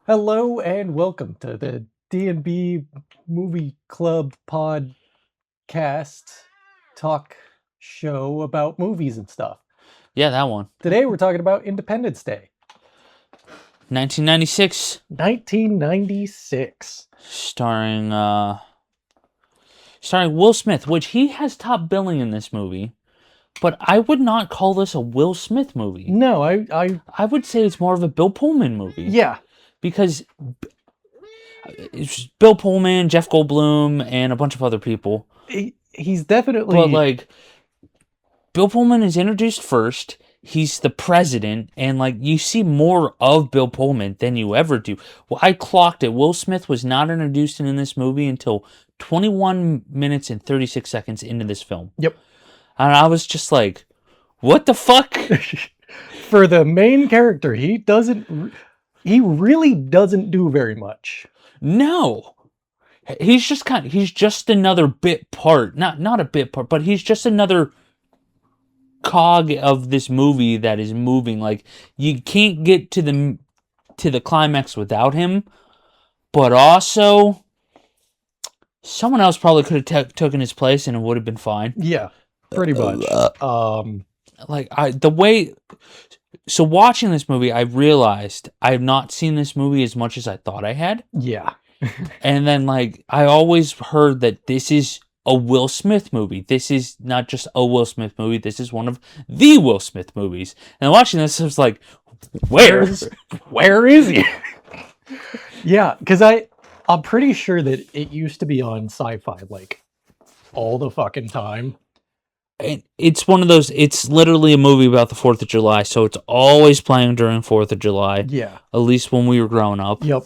Hello and welcome to the D&B Movie Club podcast talk show about movies and stuff. Yeah, that one. Today we're talking about Independence Day, 1996, 1996. starring Will Smith, which he has top billing in this movie. But I would not call this a Will Smith movie. No, I would say it's more of a Bill Pullman movie. Yeah. Because it's Bill Pullman, Jeff Goldblum, and a bunch of other people. He's definitely... But, like, Bill Pullman is introduced first. He's the president, and, like, you see more of Bill Pullman than you ever do. Well, I clocked it. Will Smith was not introduced in this movie until 21 minutes and 36 seconds into this film. Yep. And I was just like, what the fuck? For the main character, he really doesn't do very much. No. He's just another bit part. Not a bit part, but he's just another cog of this movie that is moving. Like, you can't get to the climax without him, but also someone else probably could have taken his place and it would have been fine. Yeah, pretty much. So watching this movie, I realized I have not seen this movie as much as I thought I had. Yeah. And then, like, I always heard that this is a Will Smith movie. This is not just a Will Smith movie. This is one of the Will Smith movies. And watching this, I was like, where is he? Yeah, because I'm pretty sure that it used to be on Sci-Fi, like, all the fucking time. And it's one of those, it's literally a movie about the 4th of July, so it's always playing during 4th of July. Yeah. At least when we were growing up. Yep.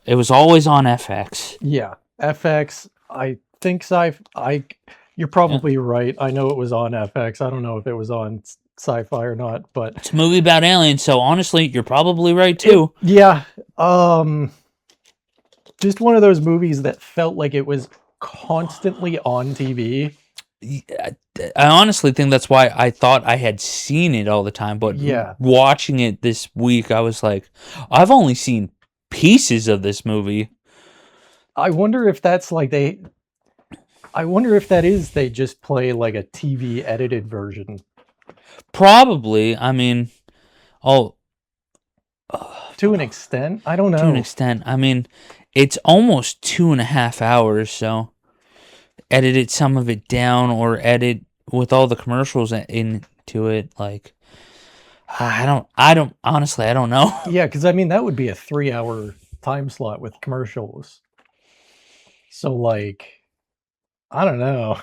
It was always on FX. Yeah. FX, I think you're probably right. I know it was on FX. I don't know if it was on Sci-Fi or not, but... It's a movie about aliens, so honestly, you're probably right too. Yeah. Just one of those movies that felt like it was constantly on TV. I honestly think that's why I thought I had seen it all the time, but yeah, watching it this week, I was like, I've only seen pieces of this movie. I wonder if that's like they just play like a TV edited version. Probably. I mean, to an extent. I don't know. To an extent. I mean, it's almost 2.5 hours, so edited some of it down or edit with all the commercials into it. Like, I don't honestly, I don't know. Yeah, because I mean, that would be a 3-hour time slot with commercials. So, like, I don't know.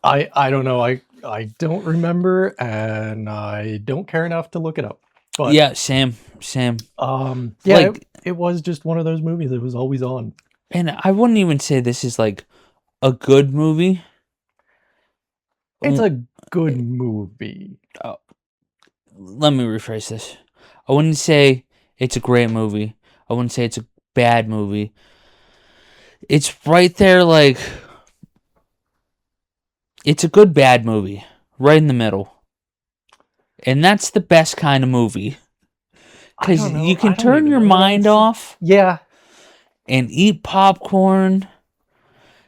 I don't know. I don't remember, and I don't care enough to look it up. But yeah, Sam. Yeah, like, it was just one of those movies that was always on. And I wouldn't even say this is like a good movie. It's a good movie. Let me rephrase this. I wouldn't say it's a great movie. I wouldn't say it's a bad movie. It's right there, like, it's a good bad movie. Right in the middle. And that's the best kind of movie. Because you can turn your mind off. Yeah. And eat popcorn.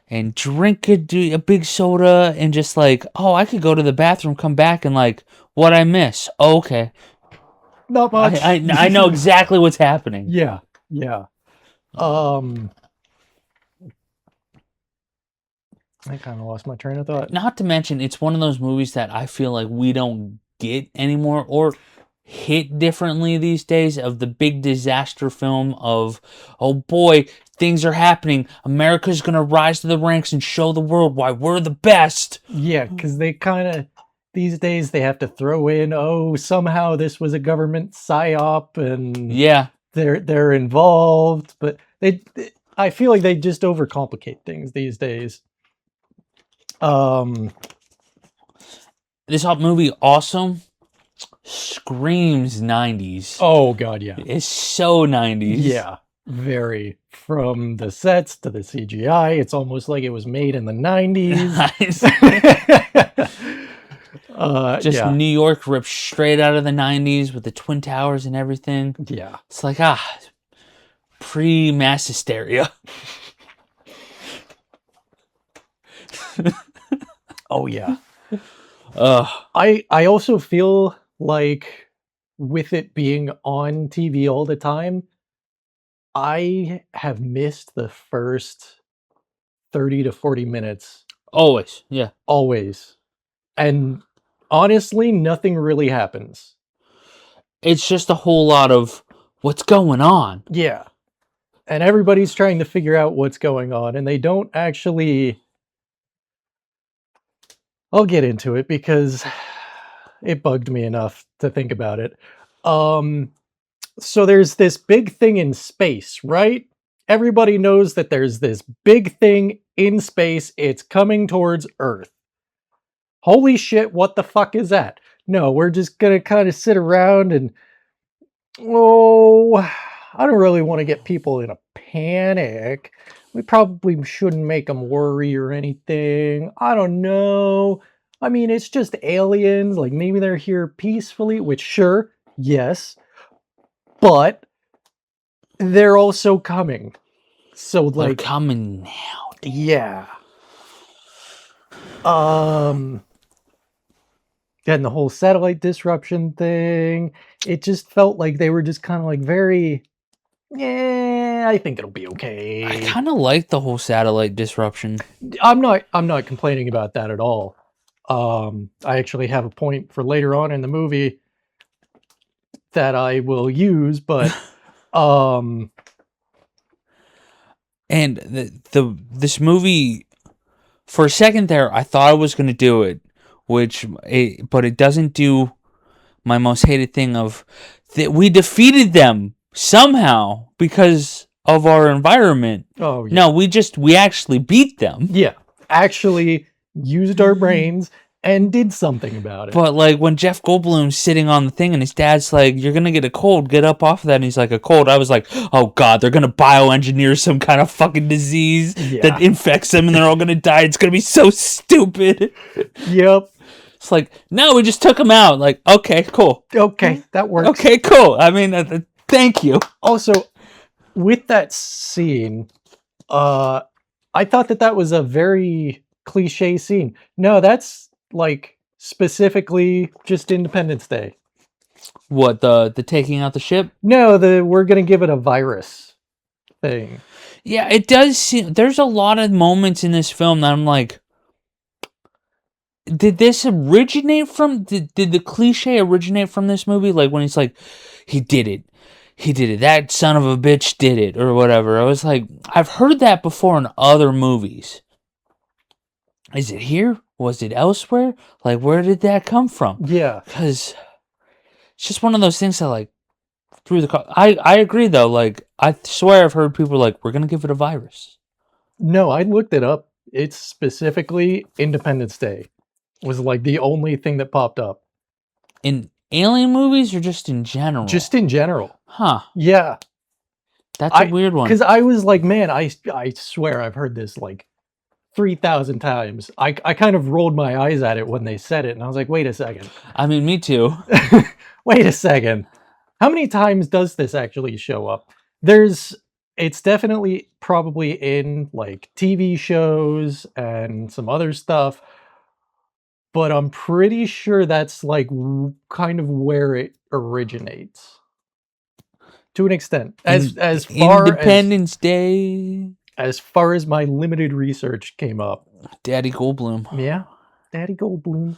And drink a big soda. And just like, oh, I could go to the bathroom, come back, and like, what'd I miss? Oh, okay. Not much. I know exactly what's happening. Yeah. Yeah. I kind of lost my train of thought. Not to mention, it's one of those movies that I feel like we don't get anymore or hit differently these days, of the big disaster film of, oh boy, things are happening. America's going to rise to the ranks and show the world why we're the best. Yeah, because they kind of, these days, they have to throw in, oh, somehow this was a government psyop and yeah, they're involved. But I feel like they just overcomplicate things these days. This movie also screams 90s. Oh god, yeah. It's so 90s. Yeah, very. From the sets to the CGI, it's almost like it was made in the 90s. Just Yeah. New York ripped straight out of the 90s with the Twin Towers and everything. Yeah. It's like, pre-mass hysteria. Oh yeah. Ugh. I also feel like with it being on TV all the time, I have missed the first 30 to 40 minutes Always, yeah. always. And honestly, nothing really happens. It's just a whole lot of what's going on. Yeah. And everybody's trying to figure out what's going on, and they don't actually. I'll get into it because it bugged me enough to think about it. So there's this big thing in space, right? Everybody knows that there's this big thing in space. It's coming towards Earth. Holy shit, what the fuck is that? No, we're just gonna kind of sit around and, oh, I don't really want to get people in a panic. We probably shouldn't make them worry or anything. I don't know. I mean, it's just aliens. Like, maybe they're here peacefully, which, sure, yes. But they're also coming. So, They're like, coming now. yeah. And the whole satellite disruption thing, it just felt like they were just kind of like very, yeah, I think it'll be okay. I kind of like the whole satellite disruption. I'm not complaining about that at all. I actually have a point for later on in the movie that I will use, but And this movie, for a second there, I thought I was going to do it, but it doesn't do my most hated thing of that we defeated them somehow because of our environment. oh yeah. No, we actually beat them. Yeah, actually used our brains and did something about it. But like when Jeff Goldblum's sitting on the thing and his dad's like, "You're gonna get a cold, get up off of that," and he's like, "A cold." I was like, "Oh god, they're gonna bioengineer some kind of fucking disease Yeah. that infects them and they're all gonna die. It's gonna be so stupid." Yep. It's like, no, we just took them out. Like, okay, cool. Okay, that works. Okay, cool. I mean, thank you. Also, with that scene, I thought that was a very cliche scene. No, that's like specifically just Independence Day. What, the taking out the ship? No, we're gonna give it a virus thing. Yeah, it does seem there's a lot of moments in this film that I'm like, did this originate from did the cliche originate from this movie? Like when it's like, he did it. That son of a bitch did it, or whatever. I was like, I've heard that before in other movies. Is it here? Was it elsewhere? Like, where did that come from? Yeah. Because it's just one of those things that, like, through the... I agree, though. Like, I swear I've heard people like, we're going to give it a virus. No, I looked it up. It's specifically Independence Day. Was like the only thing that popped up. In alien movies or just in general? Just in general. Huh. Yeah. That's a weird one. Because I was like, man, I swear I've heard this like 3,000 times. I kind of rolled my eyes at it when they said it, and I was like, wait a second. I mean, me too. Wait a second. How many times does this actually show up? It's definitely probably in like TV shows and some other stuff, but I'm pretty sure that's like kind of where it originates. To an extent. As far Independence Day. As far as my limited research came up. Daddy Goldblum. Yeah. Daddy Goldblum.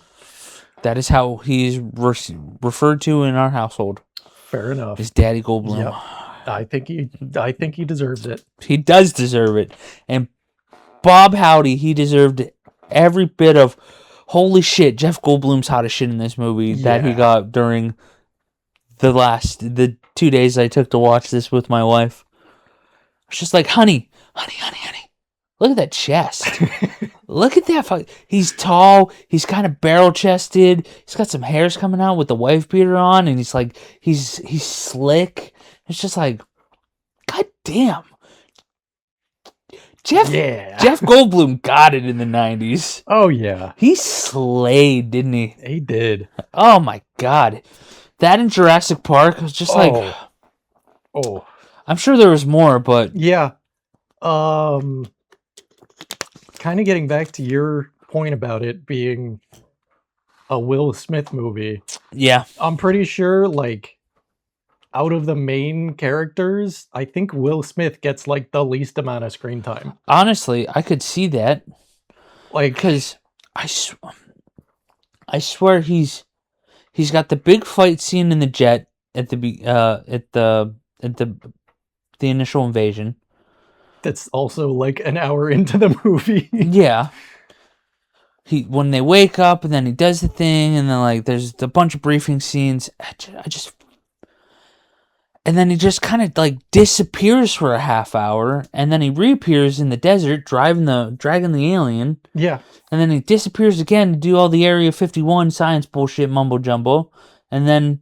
That is how he's referred to in our household. Fair enough. Is Daddy Goldblum. Yep. I think he deserves it. He does deserve it. And Bob Howdy, he deserved every bit of holy shit, Jeff Goldblum's hot as shit in this movie that he got during the 2 days I took to watch this with my wife. I was just like, honey, look at that chest. Look at that. He's tall. He's kind of barrel chested. He's got some hairs coming out with the wife beater on, and he's like, he's slick. It's just like, god damn. Jeff Yeah. Jeff Goldblum got it in the 90s. Oh yeah. He slayed, didn't he? He did. Oh my god. That in Jurassic Park was just like, Oh. I'm sure there was more, but Yeah. Kind of getting back to your point about it being a Will Smith movie. yeah. I'm pretty sure, like, out of the main characters, I think Will Smith gets like the least amount of screen time. Honestly, I could see that Like, because I swear he's got the big fight scene in the jet at the initial invasion. that's also like an hour into the movie. Yeah. When they wake up and then he does the thing and then like there's a bunch of briefing scenes. And then he just kind of like disappears for a half hour, and then he reappears in the desert, dragging the alien, Yeah. and then he disappears again to do all the Area 51 science bullshit mumbo jumbo, and then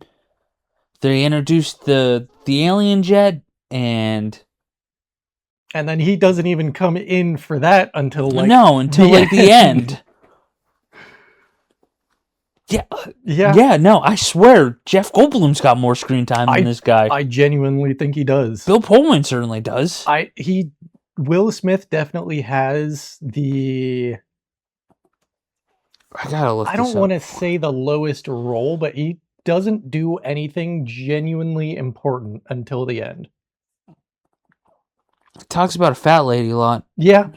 they introduce the alien jet, and then he doesn't even come in for that until like the end. Yeah, no, I swear, Jeff Goldblum's got more screen time than this guy. I genuinely think he does. Bill Pullman certainly does. Will Smith definitely has the, I gotta look. I don't want to say the lowest role, but he doesn't do anything genuinely important until the end. Talks about a fat lady a lot. Yeah,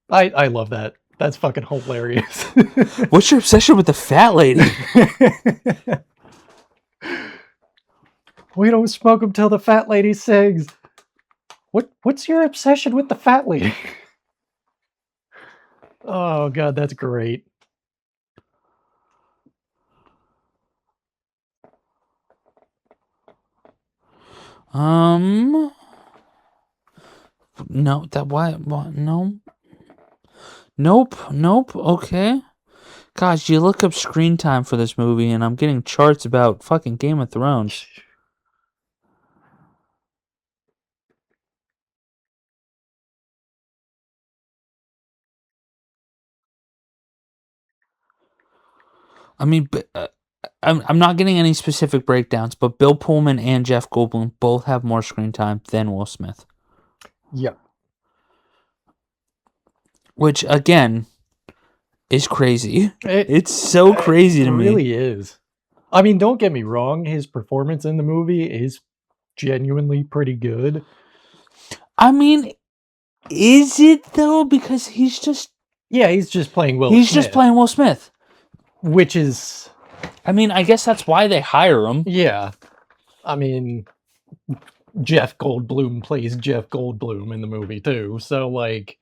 I love that. That's fucking hilarious. What's your obsession with the fat lady? We don't smoke them till the fat lady sings. What's your obsession with the fat lady? Oh god, that's great. No, what? No. Nope. Okay. Gosh, you look up screen time for this movie, and I'm getting charts about fucking Game of Thrones. I mean, I'm not getting any specific breakdowns, but Bill Pullman and Jeff Goldblum both have more screen time than Will Smith. Yeah. Which, again, is crazy. It's so crazy to me. It really is. I mean, don't get me wrong. His performance in the movie is genuinely pretty good. I mean, is it, though? Because he's just... Yeah, he's just playing Will Smith. He's just playing Will Smith. Which is... I mean, I guess that's why they hire him. Yeah. I mean, Jeff Goldblum plays Jeff Goldblum in the movie, too. So, like...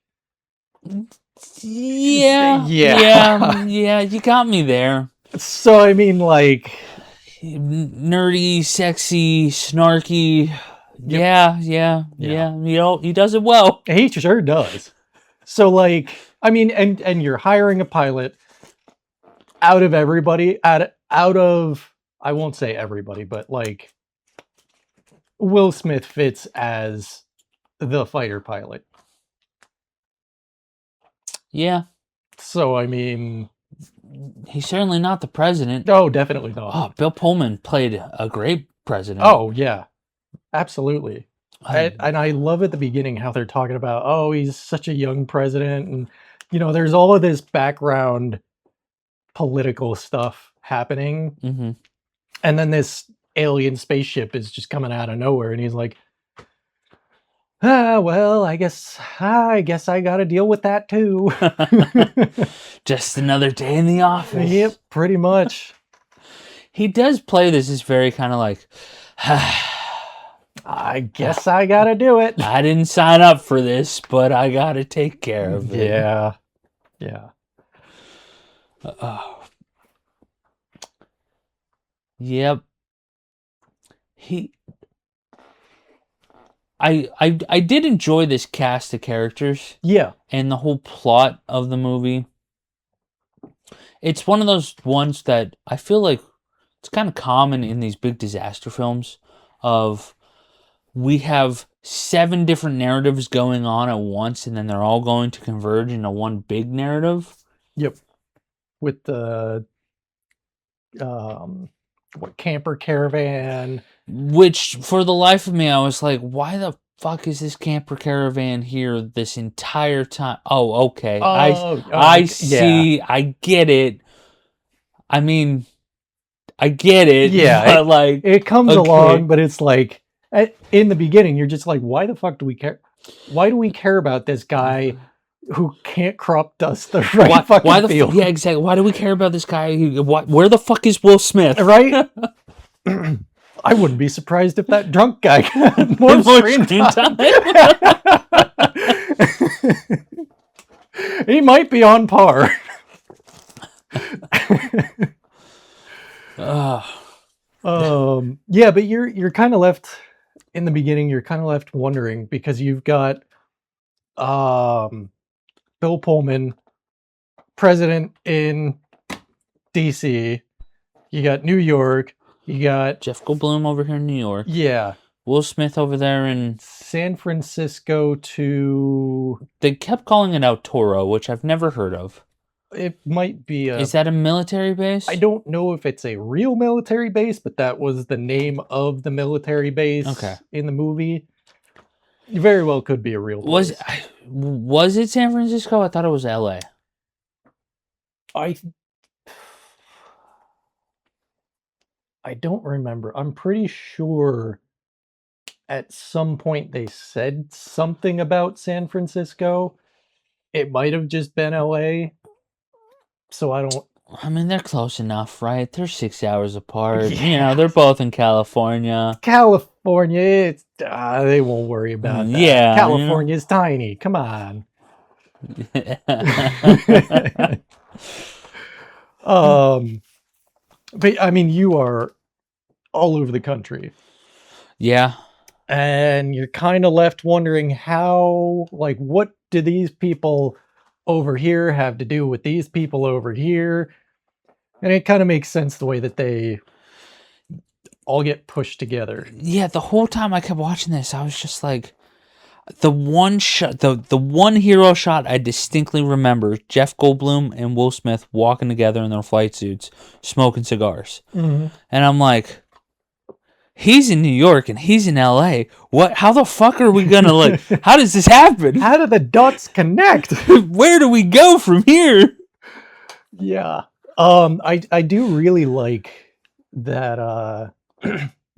Yeah, you got me there. So, I mean, like... Nerdy, sexy, snarky. Yep. Yeah. You know, he does it well. He sure does. So, like, I mean, and you're hiring a pilot out of everybody, out of, I won't say everybody, but, like, Will Smith fits as the fighter pilot. Yeah. So, I mean... He's certainly not the president. Oh, definitely not. Oh, Bill Pullman played a great president. Oh, yeah. Absolutely. And I love at the beginning how they're talking about, oh, he's such a young president. And, you know, there's all of this background political stuff happening. Mm-hmm. And then this alien spaceship is just coming out of nowhere. And he's like, well, I guess I got to deal with that too. Just another day in the office. Yep, pretty much. He does play this as very kind of like, I guess I got to do it. I didn't sign up for this, but I got to take care of it. Yeah. Yeah. Yep. I did enjoy this cast of characters. Yeah. And the whole plot of the movie. It's one of those ones that I feel like it's kind of common in these big disaster films of we have 7 different narratives going on at once, and then they're all going to converge into one big narrative. Yep. With the camper caravan. Which, for the life of me, I was like, why the fuck is this camper caravan here this entire time? Oh, okay. I see. I get it. I mean, I get it. Yeah, but it comes okay. along, but it's like in the beginning, you're just like, why the fuck do we care? Why do we care about this guy who can't crop dust the right fucking field? Yeah, exactly. Why do we care about this guy? Where the fuck is Will Smith? Right? I wouldn't be surprised if that drunk guy got more screen time. He might be on par. Yeah, but you're kind of left in the beginning. You're kind of left wondering because you've got Bill Pullman, president in DC. You got New York. You got Jeff Goldblum over here in New York. Yeah. Will Smith over there in San Francisco to... They kept calling it El Toro, which I've never heard of. It might be a... Is that a military base? I don't know if it's a real military base, but that was the name of the military base in the movie. It very well could be a real base. Was it San Francisco? I thought it was LA. I don't remember. I'm pretty sure at some point they said something about San Francisco. It might have just been LA. So I mean, they're close enough, right? They're 6 hours apart. Yeah. You know, they're both in California. California, they won't worry about that. Yeah. California's tiny. Come on. But I mean, you are all over the country. Yeah. And you're kind of left wondering how, like, what do these people over here have to do with these people over here? And it kind of makes sense the way that they all get pushed together. Yeah, the whole time I kept watching this, I was just like, the one shot, the one hero shot I distinctly remember, Jeff Goldblum and Will Smith walking together in their flight suits, smoking cigars. Mm-hmm. And I'm like, he's in New York and he's in LA. How the fuck are we gonna how does this happen? How do the dots connect? Where do we go from here? Yeah. I do really like that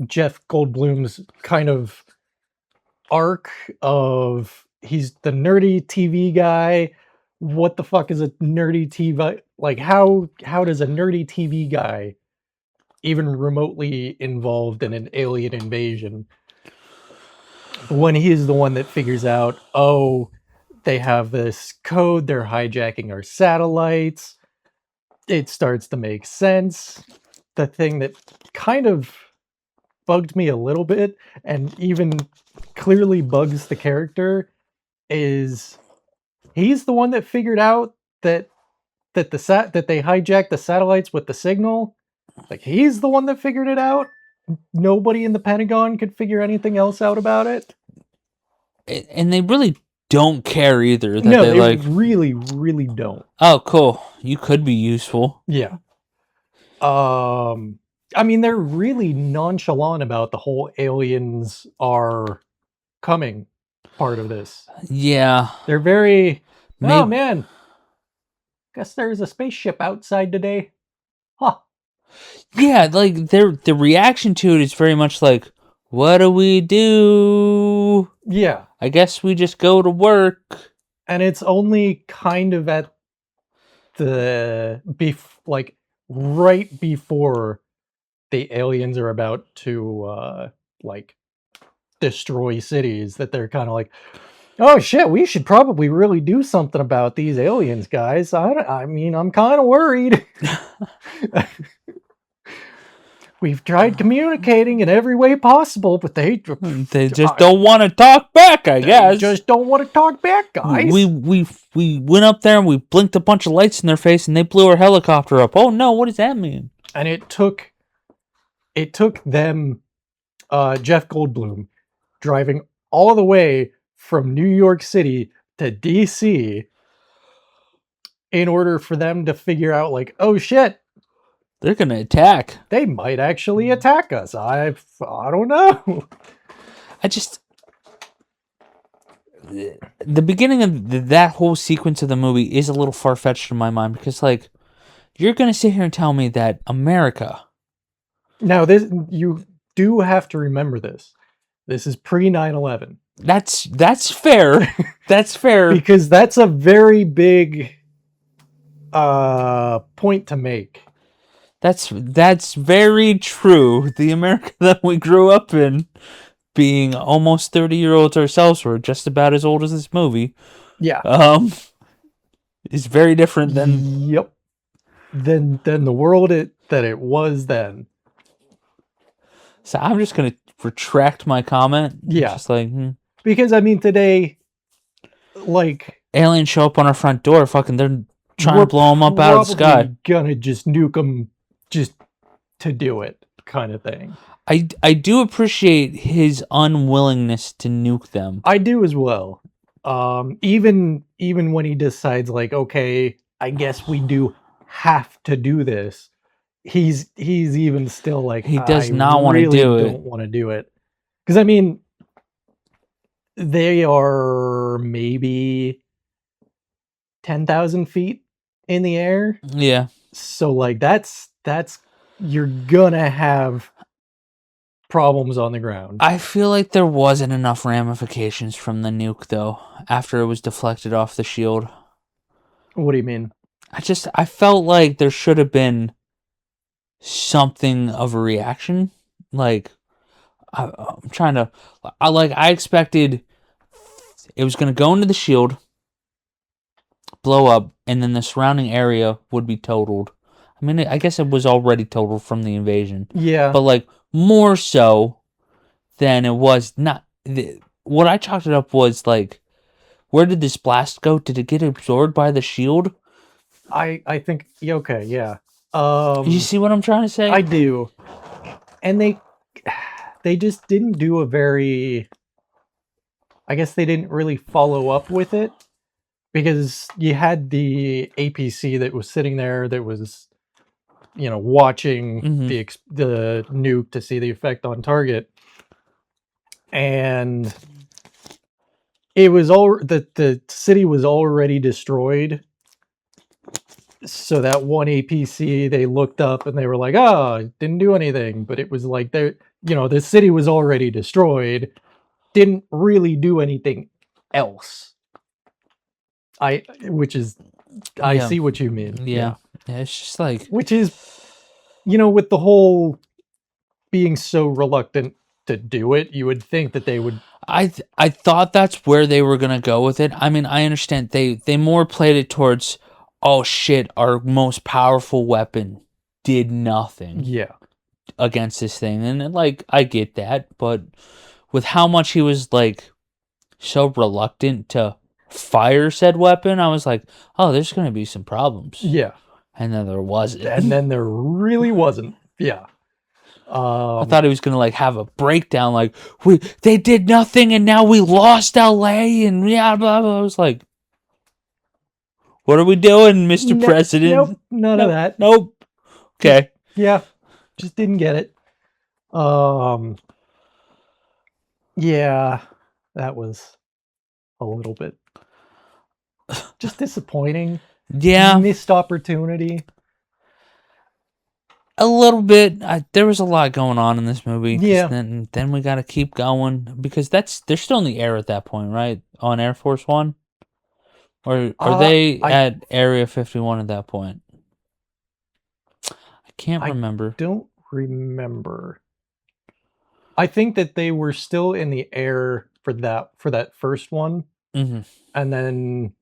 Jeff Goldblum's kind of arc of he's the nerdy TV guy. What the fuck is a nerdy TV? Like how does a nerdy TV guy even remotely involved in an alien invasion when he is the one that figures out, oh, they have this code, they're hijacking our satellites. It starts to make sense. The thing that kind of bugged me a little bit and even clearly bugs the character is he's the one that figured out that they hijacked the satellites with the signal. Like, he's the one that figured it out. Nobody in the Pentagon could figure anything else out about it. And they really don't care either. No, they really, really don't. Oh, cool. You could be useful. Yeah. I mean, they're really nonchalant about the whole aliens are coming part of this. Yeah. They're very, oh man, guess there's a spaceship outside today. Huh. Yeah, like the reaction to it is very much like, what do we do? Yeah. I guess we just go to work. And it's only kind of at the right before the aliens are about to destroy cities that they're kind of like, oh shit, we should probably really do something about these aliens, guys. I mean, I'm kind of worried. We've tried communicating in every way possible, but they just don't want to talk back, I guess. They just don't want to talk back, guys. We went up there and we blinked a bunch of lights in their face and they blew our helicopter up. Oh no, what does that mean? And it took them, Jeff Goldblum, driving all the way from New York City to DC in order for them to figure out, like, oh shit, They're gonna attack. they might actually attack us. I don't know. I just the beginning of that whole sequence of the movie is a little far fetched in my mind because, like, you're gonna sit here and tell me that America. Now, this, you do have to remember this. This is pre 9/11. That's fair. That's fair. Because that's a very big point to make. That's very true. The America that we grew up in, being almost 30-year-olds ourselves, we're just about as old as this movie. Yeah. Is very different than Yep. Than the world that it was then. So I'm just gonna retract my comment. Yeah. Just like Because I mean today, like, aliens show up on our front door, fucking they're trying we're to blow them up out of the sky. probably gonna just nuke them just to do it, kind of thing. I do appreciate his unwillingness to nuke them. I do as well. Even when he decides, like, okay, I guess we do have to do this, he's even still like, He does I not want to really do it. don't want to do it. Because I mean, they are maybe 10,000 feet in the air. Yeah. So like that's you're gonna have problems on the ground. I feel like there wasn't enough ramifications from the nuke though, after it was deflected off the shield. What do you mean? I felt like there should have been something of a reaction. Like I'm trying to I expected it was going to go into the shield, blow up, and then the surrounding area would be totaled. I mean, I guess it was already totaled from the invasion. Yeah. But like more so than it was not. What I chalked it up was like, where did this blast go? Did it get absorbed by the shield? I think okay, yeah. You see what I'm trying to say? I do. And they just didn't do a very, I guess they didn't really follow up with it, because you had the APC that was sitting there that was, watching the nuke to see the effect on target, and it was all the city was already destroyed. So that one APC, they looked up and they were like, "Oh, it didn't do anything." But it was like the city was already destroyed, didn't really do anything else. I see what you mean. Yeah, it's just like, which is, with the whole being so reluctant to do it, you would think that they would. I thought that's where they were gonna go with it. I mean, I understand they more played it towards, oh shit, our most powerful weapon did nothing. Yeah. Against this thing, and like I get that, but with how much he was like so reluctant to fire said weapon, I was like, oh, there's gonna be some problems. Yeah. And then there wasn't. And then there really wasn't. Yeah. I thought he was gonna like have a breakdown, like they did nothing and now we lost LA and yeah, blah blah. I was like, what are we doing, Mr. President? Nope, none of that. Nope. Okay. Yeah, just didn't get it. Yeah, that was a little bit just disappointing. Yeah. Missed opportunity. A little bit. There was a lot going on in this movie. Yeah. Then we got to keep going because they're still in the air at that point, right? On Air Force One, or are they at Area 51 at that point? I can't remember. Don't remember. I think that they were still in the air for that first one, and then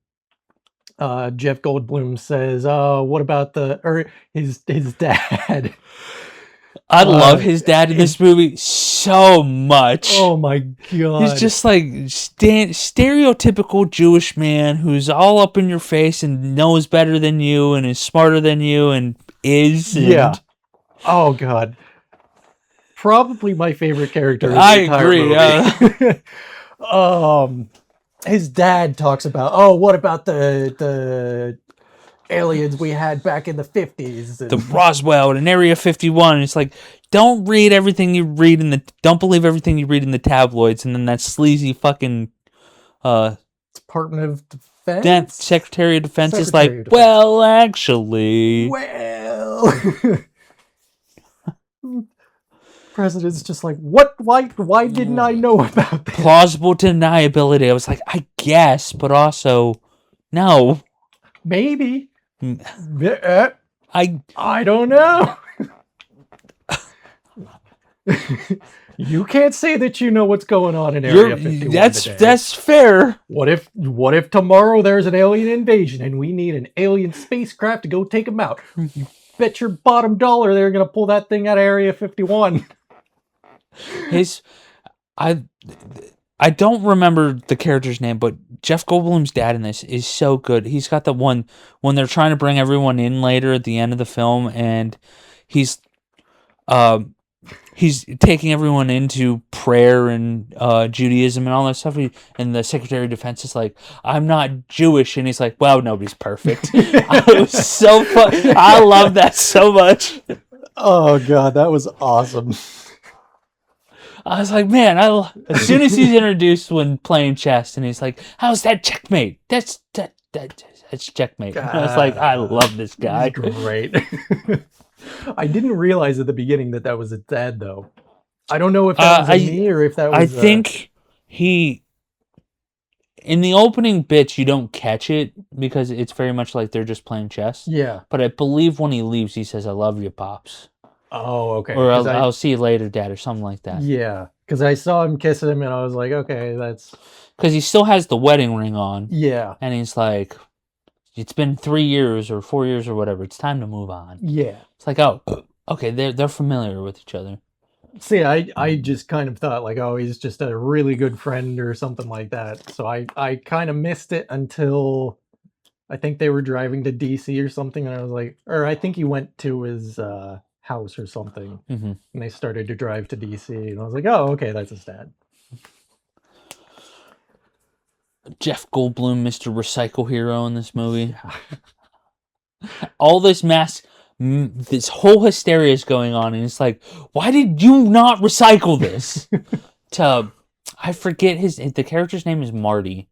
Jeff Goldblum says, "Oh, what about his dad?" I love his dad in this movie so much. Oh my god! He's just like stereotypical Jewish man who's all up in your face and knows better than you and is smarter than you and is. Yeah. Oh god. probably my favorite character. In the I entire agree. movie. His dad talks about, oh, what about the aliens we had back in the 50s? The Roswell and Area 51. It's like, don't believe everything you read in the tabloids, and then that sleazy fucking Department of Defense? Secretary of Defense is Secretary like, of Defense. well, actually. Well, President's just like, what? Why didn't I know about this? Plausible deniability. I was like, I guess, but also, no. Maybe. I I don't know. You can't say that you know what's going on in Area 51 today. that's fair. What if tomorrow there's an alien invasion and we need an alien spacecraft to go take them out? You bet your bottom dollar they're gonna pull that thing out of Area 51. I don't remember the character's name, but Jeff Goldblum's dad in this is so good. He's got the one when they're trying to bring everyone in later at the end of the film, and he's taking everyone into prayer and Judaism and all that stuff. And the Secretary of Defense is like, I'm not Jewish. And he's like, well, nobody's perfect. It was so fun. I love that so much. Oh, God, that was awesome. I was like, man, as soon as he's introduced when playing chess, and he's like, how's that checkmate? That's checkmate. I was like, I love this guy. Great. I didn't realize at the beginning that was a dad, though. I don't know if that was me or if that was... I think he... In the opening bits, you don't catch it because it's very much like they're just playing chess. Yeah. But I believe when he leaves, he says, I love you, Pops. Oh, okay. Or I'll see you later, Dad, or something like that. Yeah. Because I saw him kissing him and I was like, okay, that's... Because he still has the wedding ring on. Yeah. And he's like... It's been 3 years or 4 years or whatever. It's time to move on. Yeah. It's like, oh, okay, they're familiar with each other. See, I just kind of thought like, oh, he's just a really good friend or something like that. So I kind of missed it until I think they were driving to DC or something, and I was like, or I think he went to his house or something, Mm-hmm. and they started to drive to DC, and I was like, oh, okay, that's his dad. Jeff Goldblum, Mr. Recycle Hero in this movie. All this this whole hysteria is going on, and it's like, why did you not recycle this? I forget the character's name is Marty,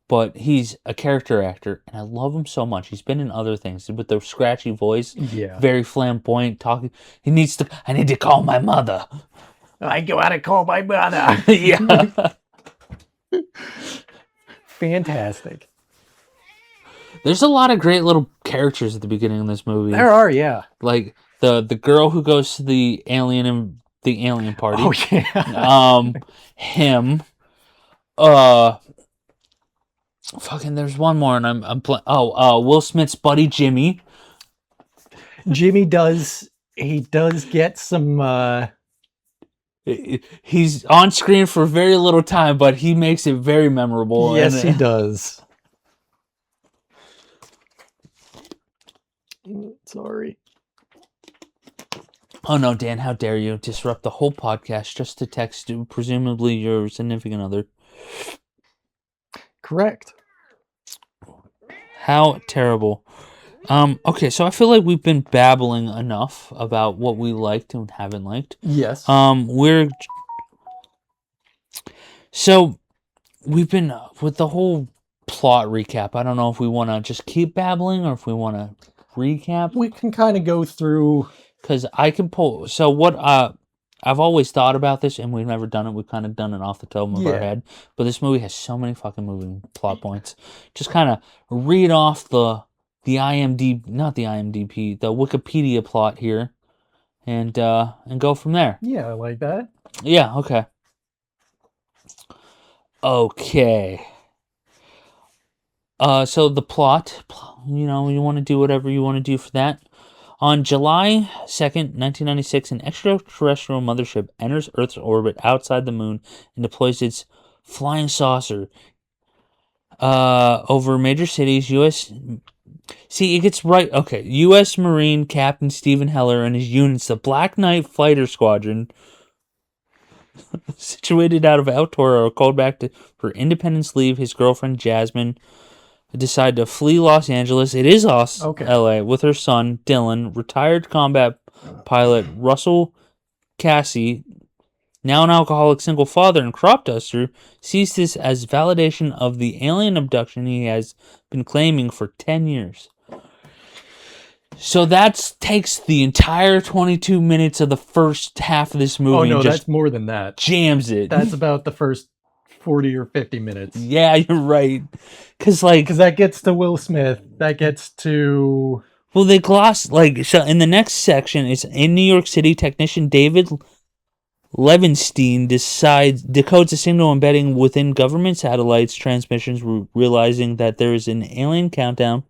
but he's a character actor, and I love him so much. He's been in other things with the scratchy voice, very flamboyant, talking. I need to call my mother. I go out and call my mother. Yeah. Fantastic. There's a lot of great little characters at the beginning of this movie. There are, yeah. Like the girl who goes to the alien party. Oh yeah. Him. Fucking. There's one more, and I'm Will Smith's buddy Jimmy. Jimmy does get some. He's on screen for very little time, but he makes it very memorable. Yes, he does. Sorry. Oh no, Dan, how dare you disrupt the whole podcast just to text presumably your significant other. Correct. How terrible. Okay, so I feel like we've been babbling enough about what we liked and haven't liked. Yes. We've been with the whole plot recap. I don't know if we want to just keep babbling or if we want to recap. We can kind of go through, because I can pull. So what I've always thought about this, and we've never done it. We've kind of done it off the top of our head. But this movie has so many fucking moving plot points. Just kind of read off the Wikipedia plot here, and go from there. Yeah, I like that. Yeah. Okay. Okay. So the plot, you want to do whatever you want to do for that. On July 2nd, 1996, an extraterrestrial mothership enters Earth's orbit outside the moon and deploys its flying saucer over major cities. See, it gets right. Okay, U.S. Marine Captain Stephen Heller and his units, the Black Knight Fighter Squadron, situated out of Altora are called back for Independence leave. His girlfriend Jasmine decide to flee Los Angeles. It is Okay. LA with her son Dylan, retired combat pilot Russell Cassie, now an alcoholic single father and crop duster, sees this as validation of the alien abduction he has been claiming for 10 years. So that takes the entire 22 minutes of the first half of this movie Oh no, and just that's more than that. jams it. That's about the first 40 or 50 minutes. Yeah, you're right. Because that gets to Will Smith. That gets to... Well, they gloss, so in the next section, it's in New York City, technician David Levenstein decodes a signal embedding within government satellites transmissions, realizing that there is an alien countdown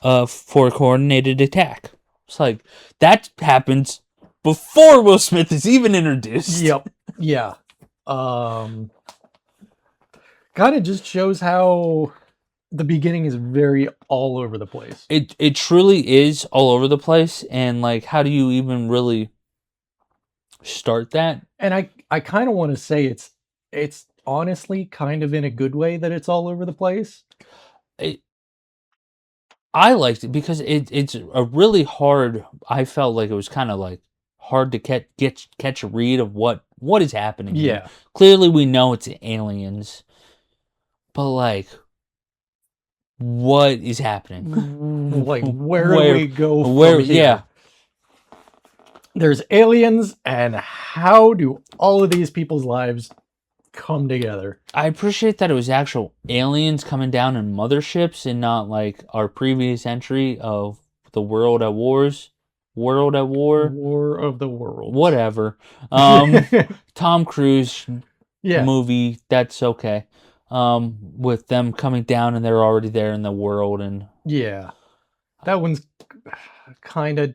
for a coordinated attack. It's that happens before Will Smith is even introduced. Yep. Yeah. Kind of just shows how the beginning is very all over the place. It truly is all over the place, and how do you even really start that? And I kind of want to say it's honestly kind of in a good way that it's all over the place. I liked it because it's a really hard. I felt like it was kind of hard to catch a read of what is happening. Yeah. Here. Clearly, we know it's aliens, but what is happening? Where do we go from here? Yeah. There's aliens, and how do all of these people's lives come together? I appreciate that it was actual aliens coming down in motherships and not our previous entry of the World at War. War of the Worlds. Whatever. Tom Cruise movie, that's okay. With them coming down and they're already there in the world, and yeah, that one's kind of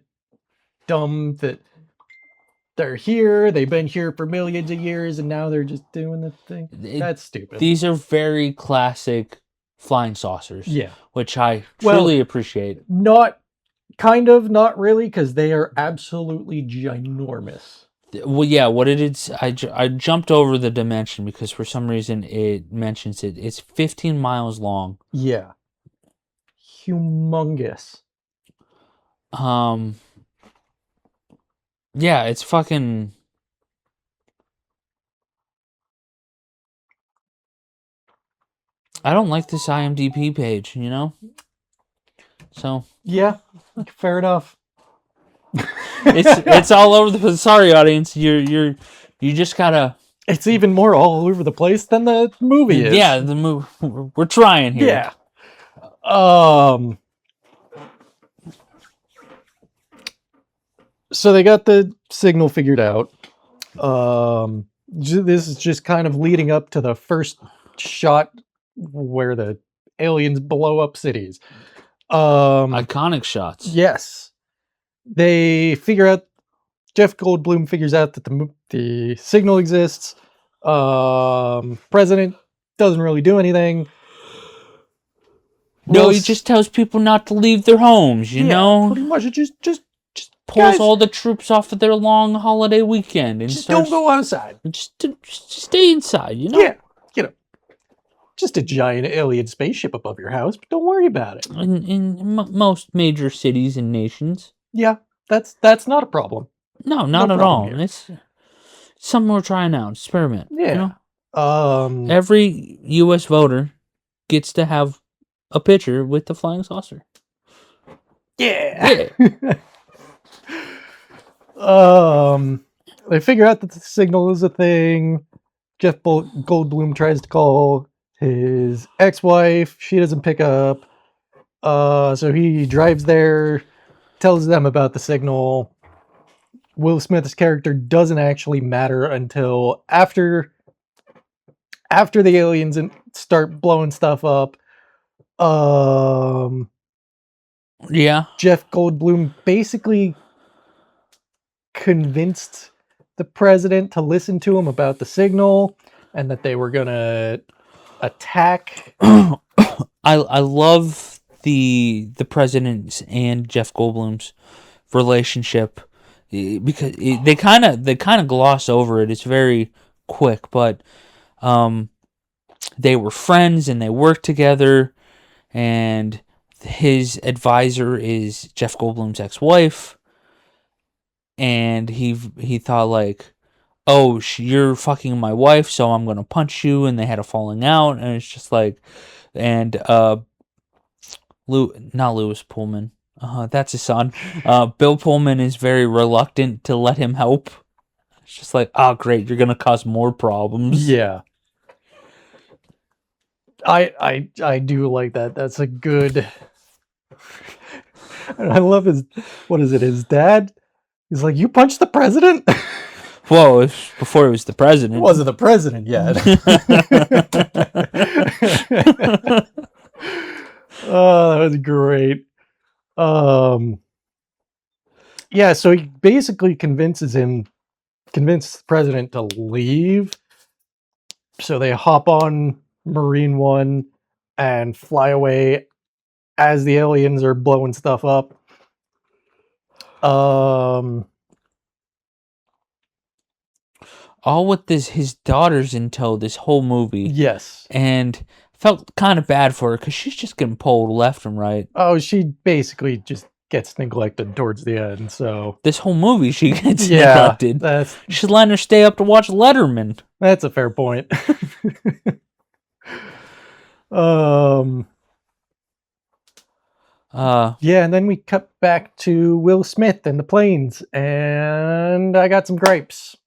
dumb that they're here, they've been here for millions of years, and now they're just doing the thing. That's stupid. These are very classic flying saucers. Yeah. Which I truly appreciate. Not really, because they are absolutely ginormous. Well, yeah, what it is, I jumped over the dimension because for some reason it mentions it. It's 15 miles long. Yeah. Humongous. Yeah, it's fucking... I don't like this IMDb page, So... Yeah, fair enough. it's all over the place. Sorry, audience. You just gotta... It's even more all over the place than the movie is. Yeah, the movie. We're trying here. Yeah. So they got the signal figured out. This is just kind of leading up to the first shot where the aliens blow up cities. Iconic shots. Yes. They figure out, Jeff Goldblum figures out that the signal exists. President doesn't really do anything. No, he just tells people not to leave their homes, you know? Pretty much it just pulls all the troops off of their long holiday weekend and just don't go outside. Just stay inside, Yeah, just a giant alien spaceship above your house, but don't worry about it. In most major cities and nations. Yeah, that's not a problem. No, not at all. Here. It's something we're trying out. Experiment. Yeah. Every U.S. voter gets to have a picture with the flying saucer. Yeah. They figure out that the signal is a thing. Jeff Goldblum tries to call his ex-wife. She doesn't pick up. So he drives there, tells them about the signal. Will Smith's character doesn't actually matter until after the aliens start blowing stuff up. Yeah. Jeff Goldblum basically convinced the president to listen to him about the signal and that they were gonna attack. I love the president's and Jeff Goldblum's relationship. because they kind of gloss over it. It's very quick, but they were friends and they worked together, and his advisor is Jeff Goldblum's ex-wife, and he thought like, oh, you're fucking my wife, so I'm gonna punch you, and they had a falling out, and it's just like, and not Lewis Pullman, that's his son. Bill Pullman is very reluctant to let him help. It's just like, oh great, you're gonna cause more problems. Yeah. I do like that. That's a good. And I love his dad? He's like, you punched the president? Well, before he was the president. He wasn't the president yet. Oh, that was great. Yeah, so he basically convinces the president to leave. So they hop on Marine One and fly away as the aliens are blowing stuff up. All with his daughters in tow this whole movie. Yes. And felt kind of bad for her because she's just getting pulled left and right. Oh, she basically just gets neglected towards the end, so... This whole movie she gets neglected. She's letting her stay up to watch Letterman. That's a fair point. Yeah, and then we cut back to Will Smith and the planes, and I got some gripes.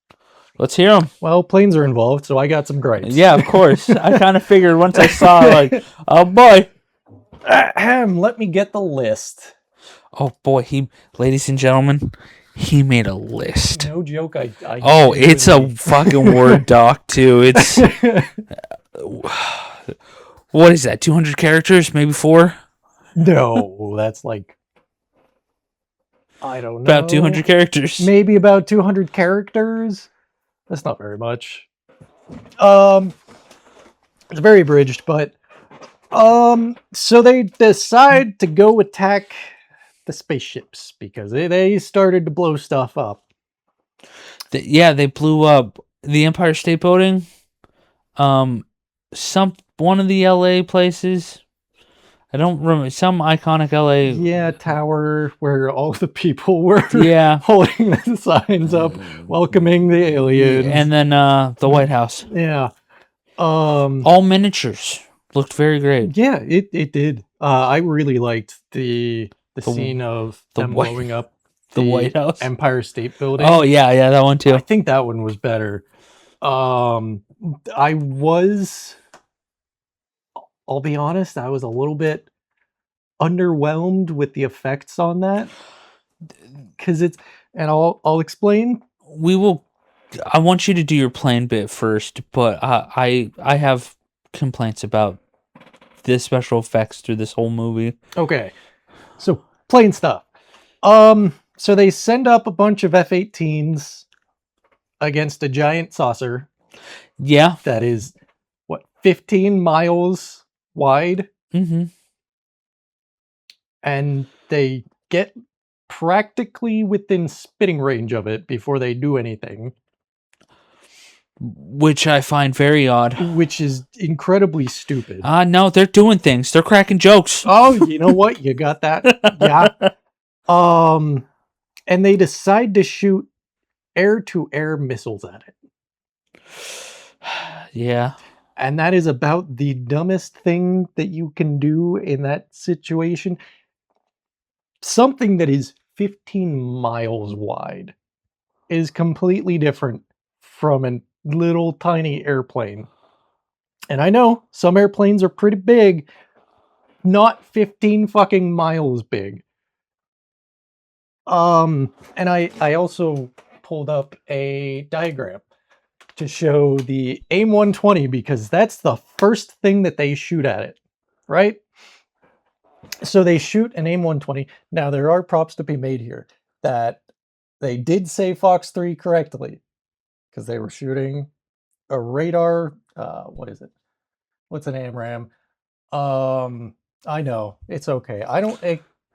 Let's hear them. Well, planes are involved, so I got some gripes. Yeah, of course. I kind of figured once I saw like, oh boy. Let me get the list. Oh boy, ladies and gentlemen, he made a list. No joke. It's a fucking Word doc too. It's what is that? 200 characters, maybe 4? No, that's like, I don't know. About 200 characters. Maybe about 200 characters. That's not very much. It's very abridged, but so they decide to go attack the spaceships because they started to blow stuff up. They blew up the Empire State Building. One of the LA places. I don't remember, some iconic LA. Yeah, tower where all the people were holding the signs up, welcoming the aliens. And then the White House. Yeah. All miniatures. Looked very great. Yeah, it did. I really liked the scene of them blowing up the White House, Empire State Building. Oh yeah, that one too. I think that one was better. I'll be honest, I was a little bit underwhelmed with the effects on that, because I'll explain. I want you to do your plane bit first, but I have complaints about the special effects through this whole movie. Okay, so plane stuff. So they send up a bunch of F-18s against a giant saucer. Yeah, that is 15 miles wide. Mm-hmm. And they get practically within spitting range of it before they do anything. Which I find very odd. Which is incredibly stupid. No, they're doing things. They're cracking jokes. Oh, you know what? You got that? Yeah. And they decide to shoot air-to-air missiles at it. Yeah. And that is about the dumbest thing that you can do in that situation. Something that is 15 miles wide is completely different from a little tiny airplane. And I know some airplanes are pretty big, not 15 fucking miles big. And I also pulled up a diagram to show the AIM-120, because that's the first thing that they shoot at it, right? So they shoot an AIM-120. Now, there are props to be made here that they did say Fox 3 correctly, because they were shooting a radar. What is it? What's an AMRAAM? I know. It's okay. I don't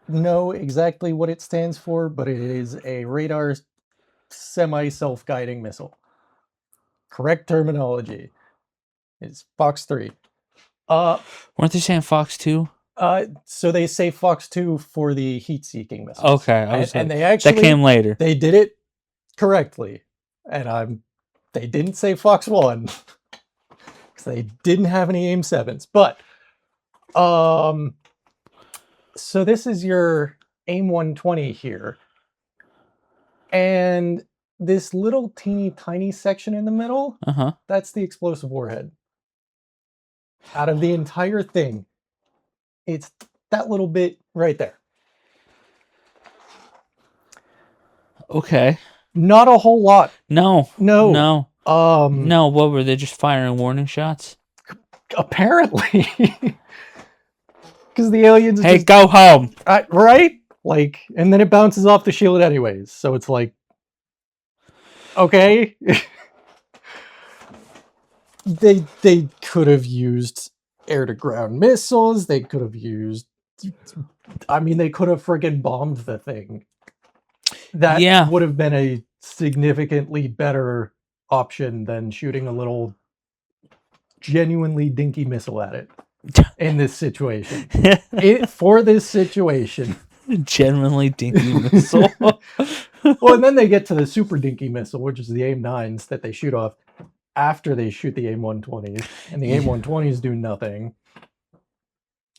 know exactly what it stands for, but it is a radar semi-self-guiding missile. Correct terminology is Fox 3. Weren't they saying Fox 2? So they say Fox 2 for the heat-seeking missiles. Okay, I was and like, they actually that came later. They did it correctly, and they didn't say Fox 1 because they didn't have any AIM 7s. But so this is your AIM 120 here, and this little teeny tiny section in the middle, that's the explosive warhead. Out of the entire thing, it's that little bit right there. Okay. Not a whole lot. No. No. No, what were they just firing warning shots? Apparently. Because the aliens Hey, go home. Right? Like, and then it bounces off the shield anyways. So it's like, okay. They could have used air-to-ground missiles. They could have used... I mean, they could have friggin' bombed the thing. That would have been a significantly better option than shooting a little genuinely dinky missile at it in this situation. For this situation. Genuinely dinky missile. Well, and then they get to the super dinky missile, which is the AIM-9s that they shoot off after they shoot the AIM-120s. And the AIM-120s do nothing.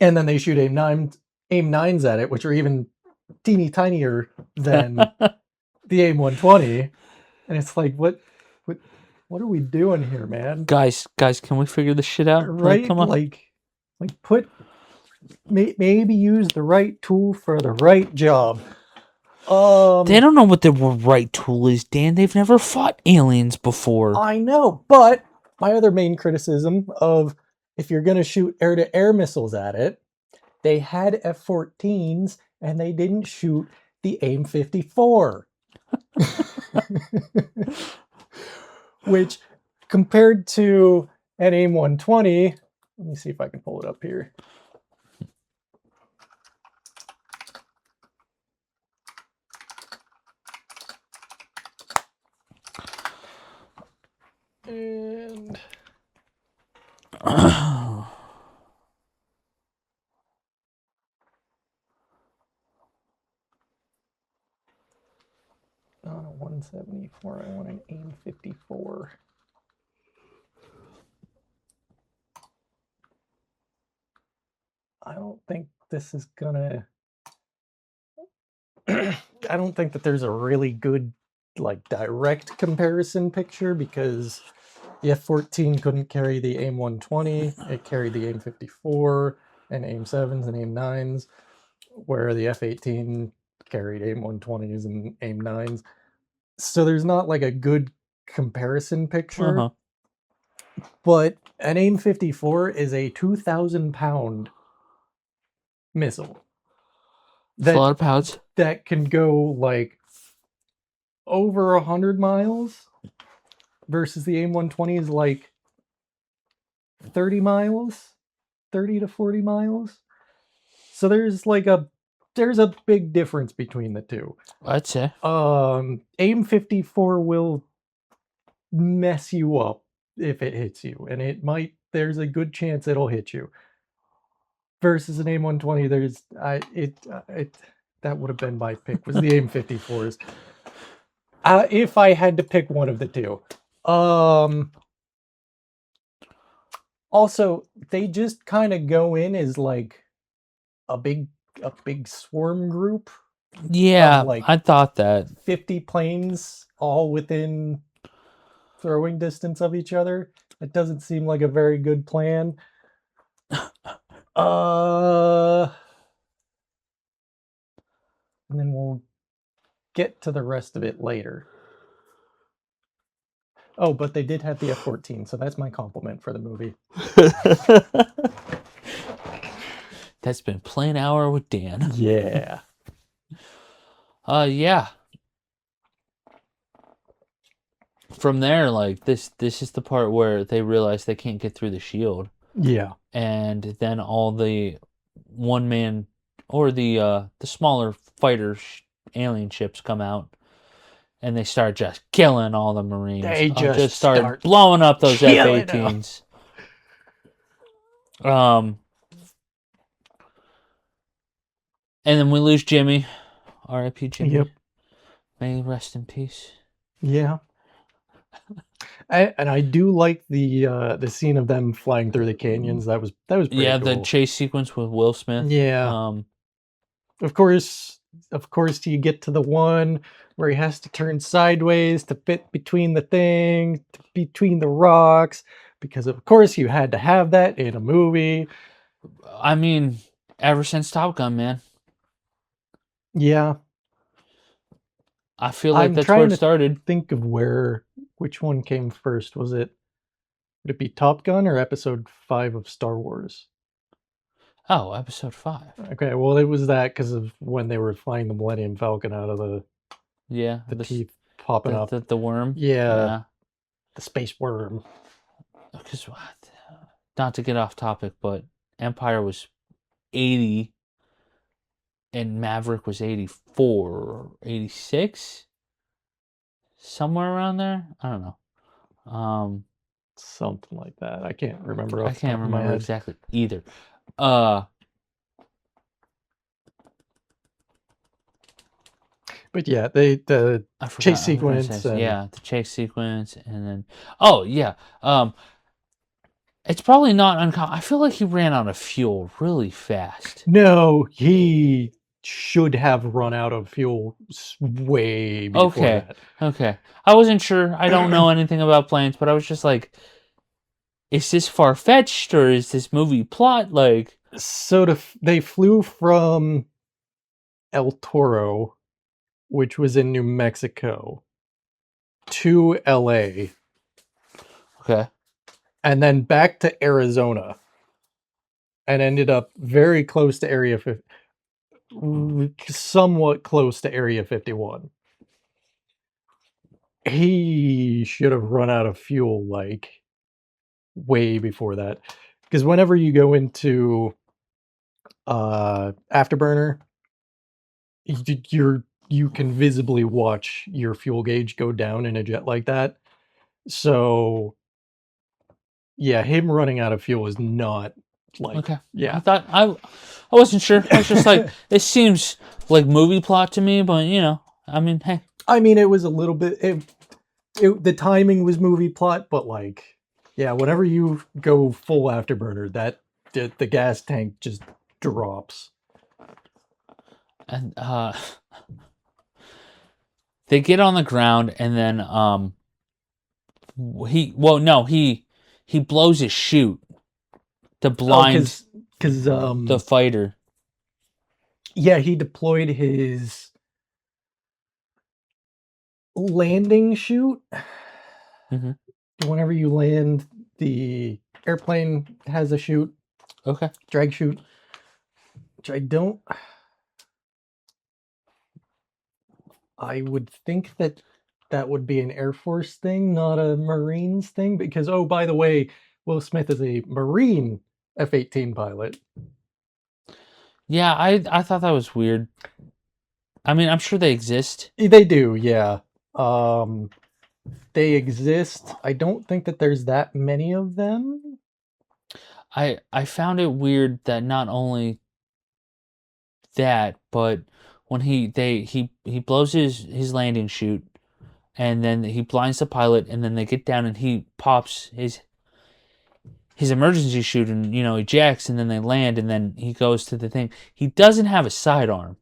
And then they shoot AIM-9s at it, which are even teeny tinier than the AIM-120. And it's like, what are we doing here, man? Guys, can we figure this shit out? Right? Come on. Like maybe use the right tool for the right job. They don't know what the right tool is, Dan. They've never fought aliens before. I know, but my other main criticism of if you're going to shoot air-to-air missiles at it, they had F-14s and they didn't shoot the AIM-54. Which, compared to an AIM-120, let me see if I can pull it up here. And... Not a 174, I want an AIM-54. I don't think this is gonna... I don't think that there's a really good, like, direct comparison picture because the F-14 couldn't carry the AIM-120, it carried the AIM-54 and AIM-7s and AIM-9s, where the F-18 carried AIM-120s and AIM-9s. So there's not like a good comparison picture, but an AIM-54 is a 2,000-pound missile. That's a lot of pounds. That can go like over 100 miles versus the AIM-120 is like 30 miles, 30 to 40 miles. So there's a big difference between the two. I'd say. AIM-54 will mess you up if it hits you, and there's a good chance it'll hit you. Versus an AIM-120, that would have been my pick, was the AIM-54s. If I had to pick one of the two. Also, they just kind of go in as like a big swarm group. Yeah, like I thought that. 50 planes all within throwing distance of each other. It doesn't seem like a very good plan. And then we'll get to the rest of it later. Oh, but they did have the F-14, so that's my compliment for the movie. That's been Plain Hour with Dan. Yeah. Yeah. From there, like, this is the part where they realize they can't get through the shield. Yeah. And then all the one-man or the smaller fighter alien ships come out, and they start just killing all the Marines. They just start start blowing up those killing F-18s. And then we lose Jimmy. R.I.P. Jimmy. Yep. May he rest in peace. Yeah. And I do like the scene of them flying through the canyons. That was pretty Yeah, cool. the chase sequence with Will Smith. Yeah. Of course, you get to the one where he has to turn sideways to fit between the thing, between the rocks, because of course you had to have that in a movie. I mean, ever since Top Gun, man. Yeah. I feel like that's where it started. Think of which one came first. Would it be Top Gun or Episode 5 of Star Wars? Oh, Episode 5. Okay, well, it was that because of when they were flying the Millennium Falcon out of the teeth popping up. The worm? Yeah. The space worm. Because, not to get off topic, but Empire was 80 and Maverick was 84 or 86? Somewhere around there? I don't know. Something like that. I can't remember. I can't remember exactly either. But yeah, the chase sequence. The chase sequence, and then it's probably not uncommon. I feel like he ran out of fuel really fast. No, he should have run out of fuel way before that. Okay. I wasn't sure. I don't know anything about planes, but I was just like, is this far-fetched or is this movie plot? Like, so they flew from El Toro, which was in New Mexico, to LA. Okay. And then back to Arizona. And ended up very close to Area 50. Somewhat close to Area 51. He should have run out of fuel like way before that, because whenever you go into Afterburner, you can visibly watch your fuel gauge go down in a jet like that. So yeah, him running out of fuel is not like, okay. Yeah, I thought I wasn't sure. I was just like, this seems like movie plot to me, but I mean, hey. I mean, it was a little bit. The timing was movie plot, but like, yeah, whenever you go full Afterburner, the gas tank just drops. And they get on the ground, and then he blows his chute to blind because the fighter. Yeah, he deployed his landing chute. Mm-hmm. Whenever you land, the airplane has a chute. Okay. Drag chute. Which I would think that would be an Air Force thing, not a Marines thing, because, oh, by the way, Will Smith is a Marine F-18 pilot. Yeah, I thought that was weird. I mean, I'm sure they exist. They do, yeah. They exist. I don't think that there's that many of them. I found it weird that not only that, but when he blows his landing chute, and then he blinds the pilot, and then they get down and he pops his emergency chute and ejects, and then they land, and then he goes to the thing. He doesn't have a sidearm,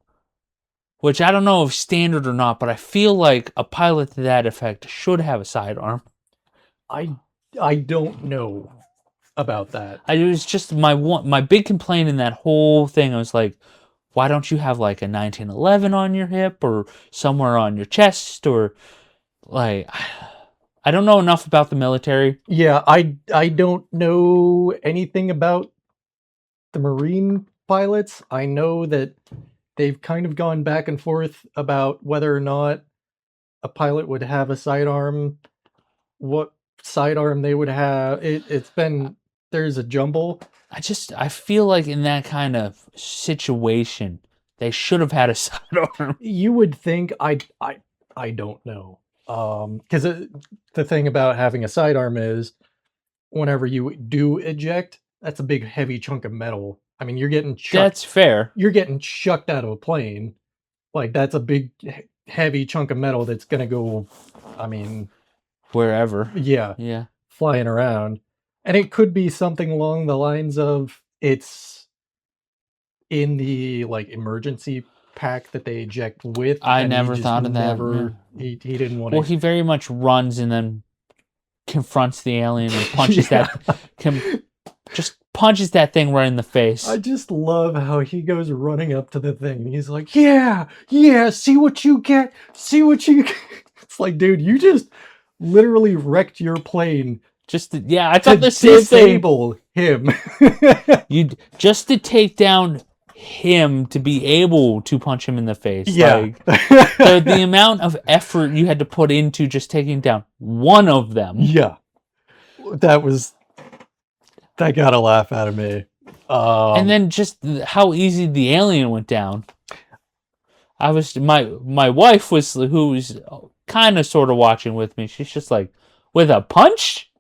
which I don't know if standard or not, but I feel like a pilot to that effect should have a sidearm. I don't know about that. It was just my big complaint in that whole thing. I was like, why don't you have like a 1911 on your hip or somewhere on your chest, or like, I don't know enough about the military. Yeah, I don't know anything about the Marine pilots. I know that they've kind of gone back and forth about whether or not a pilot would have a sidearm, what sidearm they would have. There's a jumble. I feel like in that kind of situation, they should have had a sidearm. You would think. I don't know. Because the thing about having a sidearm is whenever you do eject, that's a big heavy chunk of metal. I mean, That's fair. you're getting chucked out of a plane. Like that's a big heavy chunk of metal that's gonna go. I mean, Wherever. yeah, Yeah. flying around, and it could be something along the lines of it's in the like emergency pack that they eject with. I and never he just thought of that. never Yeah. he didn't want Well, to. he very much runs and then confronts the alien and punches just punches that thing right in the face. I just love how he goes running up to the thing and he's like, yeah, see what you get, see what you get. It's like, dude, you just literally wrecked your plane Yeah, I to thought the same thing. disable him. You just to take down him to be able to punch him in the face. Yeah. Like the amount of effort you had to put into just taking down one of them. Yeah. That got a laugh out of me. And then just how easy the alien went down. My wife who was kind of sort of watching with me. She's just like, with a punch?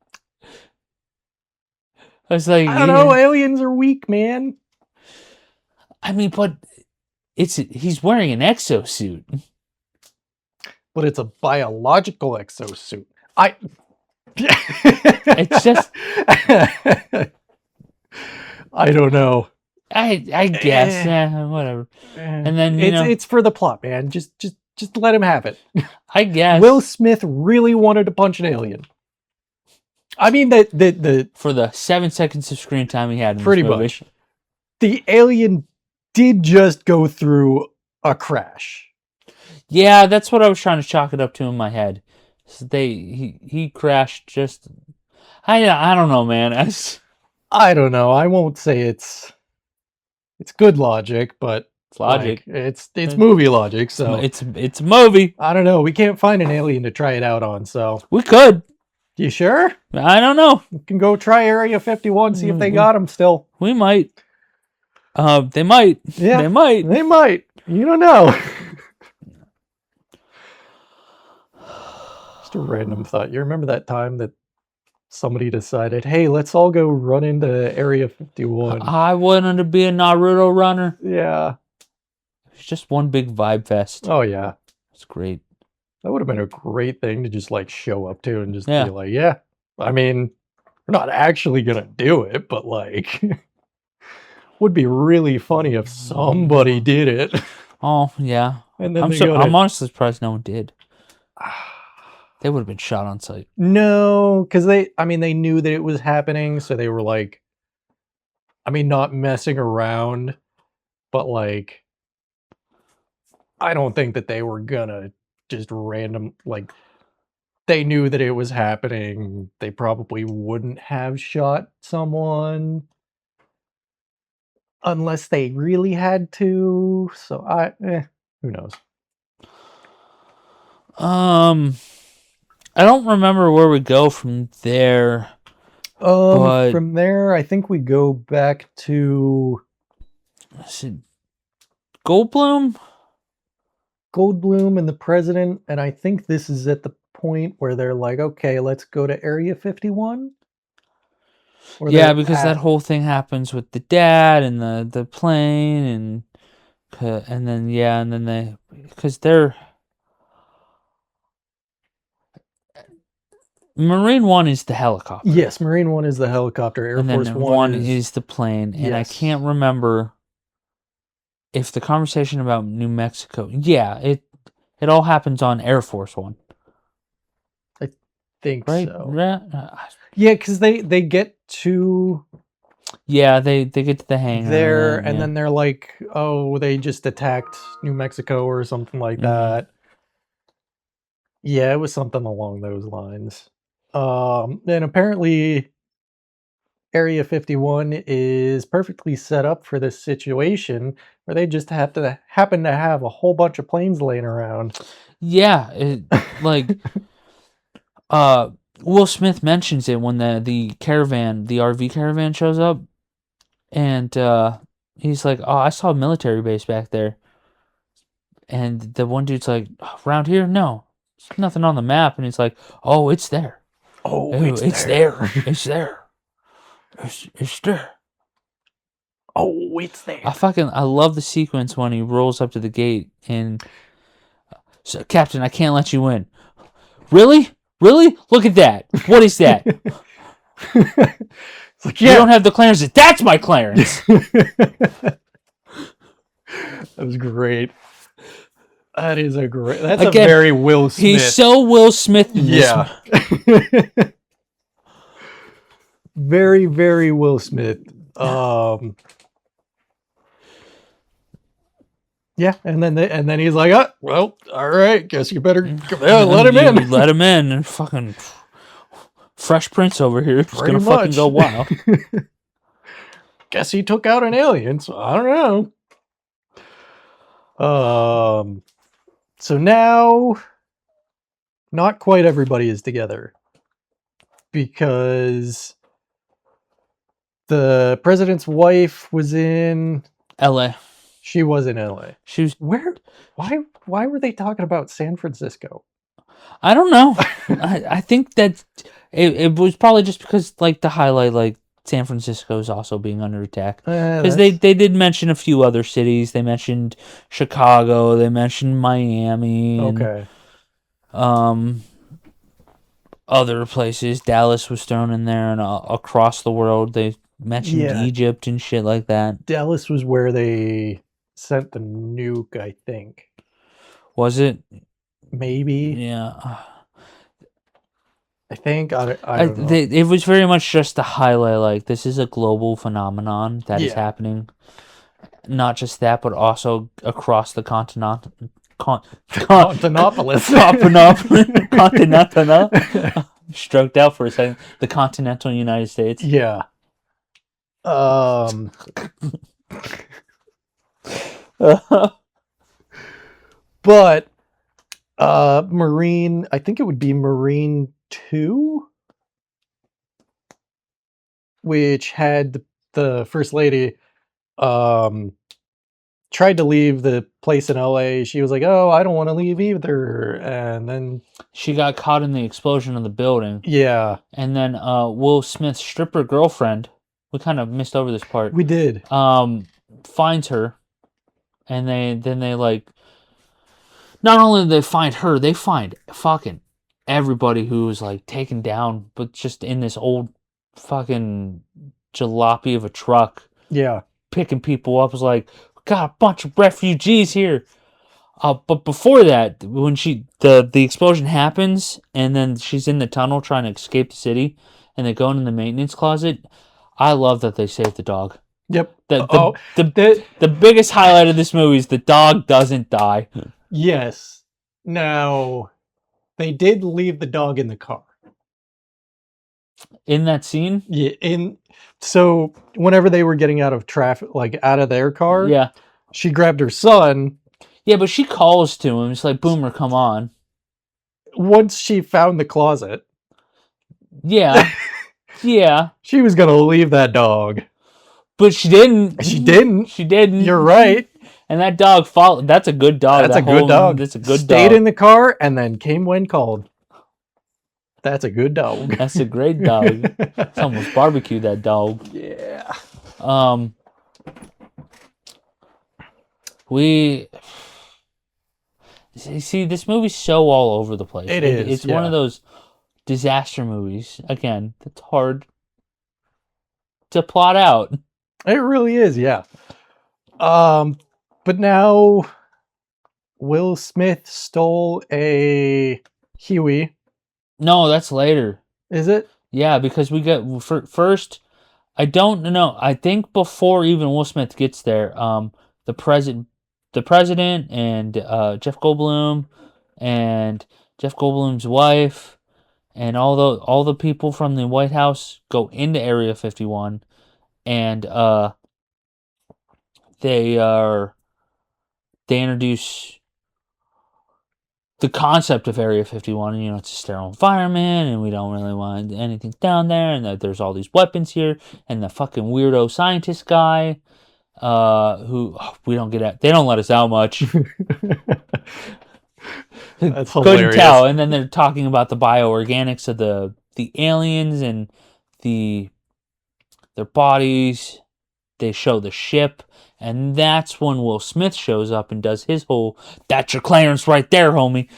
I was like, I don't know, aliens are weak, man. I mean, but he's wearing an exosuit. But it's a biological exosuit. It's just I don't know. I guess. Whatever. And then it's for the plot, man. Just let him have it. I guess Will Smith really wanted to punch an alien. I mean the for the 7 seconds of screen time he had in pretty this movie. much. The alien did just go through a crash. Yeah, that's what I was trying to chalk it up to in my head. So he crashed just. I don't know, man. I don't know. I won't say it's good logic, but It's logic. like, it's movie logic. So It's a movie. I don't know. We can't find an alien to try it out on. So We could. you sure? I don't know. We can go try Area 51, see if they got them still. We might. They might. Yeah, They might. They might. You don't know. Just a random thought. You remember that time that somebody decided, hey, let's all go run into Area 51? I wanted to be a Naruto runner. Yeah. It's just one big vibe fest. Oh, yeah. It's great. That would have been a great thing to just like show up to and just Yeah. be like, yeah. I mean, we're not actually going to do it, but like, would be really funny if somebody did it. Oh, yeah. And then I'm honestly surprised no one did. They would have been shot on sight. No, because they knew that it was happening, so they were like, I mean, not messing around, but like, I don't think that they were gonna just random, like, they knew that it was happening. They probably wouldn't have shot someone unless they really had to. So who knows? I don't remember where we go from there. But From there, I think we go back to is it Goldblum? Goldblum and the president, and I think this is at the point where they're like, okay, let's go to Area 51. Yeah, because that whole thing happens with the dad and the plane and then they because they're Marine One is the helicopter. Yes, Marine One is the helicopter. Air and Force then One is the plane, and I Yes. can't remember if the conversation about New Mexico. Yeah, it all happens on Air Force One, think right? so. Yeah, because they get to yeah, they get to the hangar there, and yeah. then they're like, oh, they just attacked New Mexico or something like Mhm. that. Yeah, it was something along those lines. And apparently Area 51 is perfectly set up for this situation where they just happen to have a whole bunch of planes laying around. Yeah, like Will Smith mentions it when the RV caravan shows up, and he's like, "Oh, I saw a military base back there," and the one dude's like, "Around here, no." There's nothing on the map. And he's like, oh, it's there. Oh, Oh, it's there. It's there. It's there. Oh, it's there. I love the sequence when he rolls up to the gate and so, Captain, I can't let you in. Really? Really? Look at that. What is that? It's like, You don't have the clearance. That's my clearance. That was great. That's Again, a very Will Smith. He's so Will Smith in this. Yeah. Very, very Will Smith. Yeah, and then he's like, oh, well, all right, guess you better let him in. Let him in, and fucking Fresh Prince over here is Pretty gonna fucking much. go wild. Guess he took out an alien, so I don't know. So now, not quite everybody is together because the president's wife was in. L.A. She was in LA. She was. Where? Why were they talking about San Francisco? I don't know. I think that it was probably just because like to highlight like San Francisco is also being under attack. Because they did mention a few other cities. They mentioned Chicago. They mentioned Miami. And, Okay. Other places. Dallas was thrown in there, and across the world they mentioned Egypt and shit like that. Dallas was where they sent the nuke, I think. Was it? Maybe. Yeah. I think. I don't know. It was very much just to highlight like this is a global phenomenon that is happening. Not just that, but also across the continent. Continental. Stroked out for a second. The continental United States. Yeah. But Marine, I think it would be Marine 2, which had the First Lady tried to leave the place in LA. She was like, oh, I don't want to leave either. And then she got caught in the explosion of the building. Yeah. And then Will Smith's stripper girlfriend, we kind of missed over this part. We did. Finds her. And they like, not only do they find her, they find fucking everybody who was like taken down, but just in this old fucking jalopy of a truck. Yeah. Picking people up. Was like, got a bunch of refugees here. But before that, when the explosion happens and then she's in the tunnel trying to escape the city and they go into the maintenance closet, I love that they saved the dog. Yep. The biggest highlight of this movie is the dog doesn't die. Yes. Now, they did leave the dog in the car. In that scene? Yeah. So whenever they were getting out of traffic, like out of their car, yeah, she grabbed her son. Yeah, but she calls to him. It's like, Boomer, come on. Once she found the closet. Yeah. Yeah. She was going to leave that dog. But she didn't. She didn't. She didn't. You're right. And that dog followed. That's a good dog. That's a good dog. That's a good dog. Stayed in the car and then came when called. That's a good dog. That's a great dog. Someone's barbecued that dog. Yeah. We see this movie's so all over the place. It's one of those disaster movies. Again, that's hard to plot out. It really is, yeah. But now Will Smith stole a Huey. No, that's later. Is it? Yeah, because we get first. I don't know. I think before even Will Smith gets there, the president and Jeff Goldblum and Jeff Goldblum's wife and all the people from the White House go into Area 51, and they introduce the concept of Area 51, and, it's a sterile environment, and we don't really want anything down there, and that there's all these weapons here, and the fucking weirdo scientist guy, who we don't get at, they don't let us out much. That's Couldn't hilarious. tell. And then they're talking about the bioorganics of the aliens and their bodies. They show the ship, and that's when Will Smith shows up and does his whole "That's your clearance right there, homie."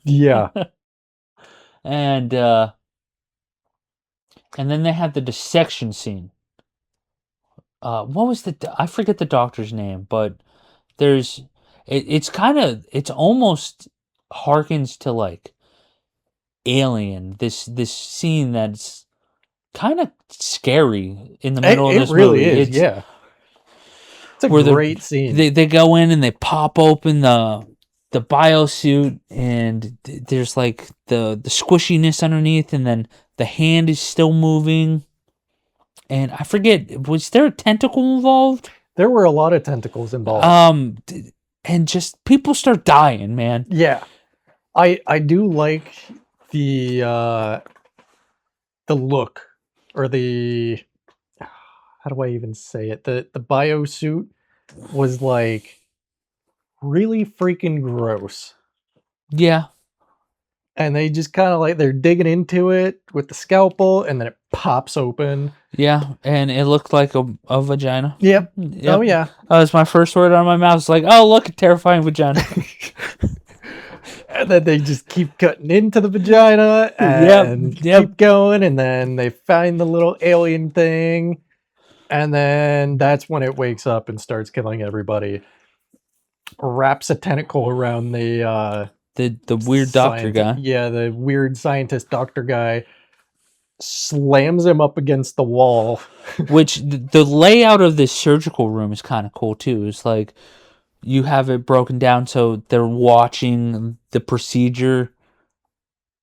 Yeah. And then they have the dissection scene. What was I forget the doctor's name, but there's it's almost harkens to like Alien. This scene that's kind of scary in the middle of It this really movie. is, yeah. It's a where great scene. They go in and they pop open the biosuit, and there's like the squishiness underneath, and then the hand is still moving. And I forget, was there a tentacle involved? There were a lot of tentacles involved. And just people start dying, man. Yeah. I do like the look, or the, how do I even say it? The biosuit was like really freaking gross. Yeah. And they just kind of like, they're digging into it with the scalpel, and then it pops open. Yeah, and it looked like a vagina. Yep. Yep. Oh yeah. That was my first word out of my mouth. It's like, oh, look, a terrifying vagina. And then they just keep cutting into the vagina and keep going, and then they find the little alien thing, and then that's when it wakes up and starts killing everybody. Wraps a tentacle around the weird doctor guy. Yeah, the weird scientist doctor guy. Slams him up against the wall. Which the layout of this surgical room is kind of cool too. It's like you have it broken down so they're watching the procedure,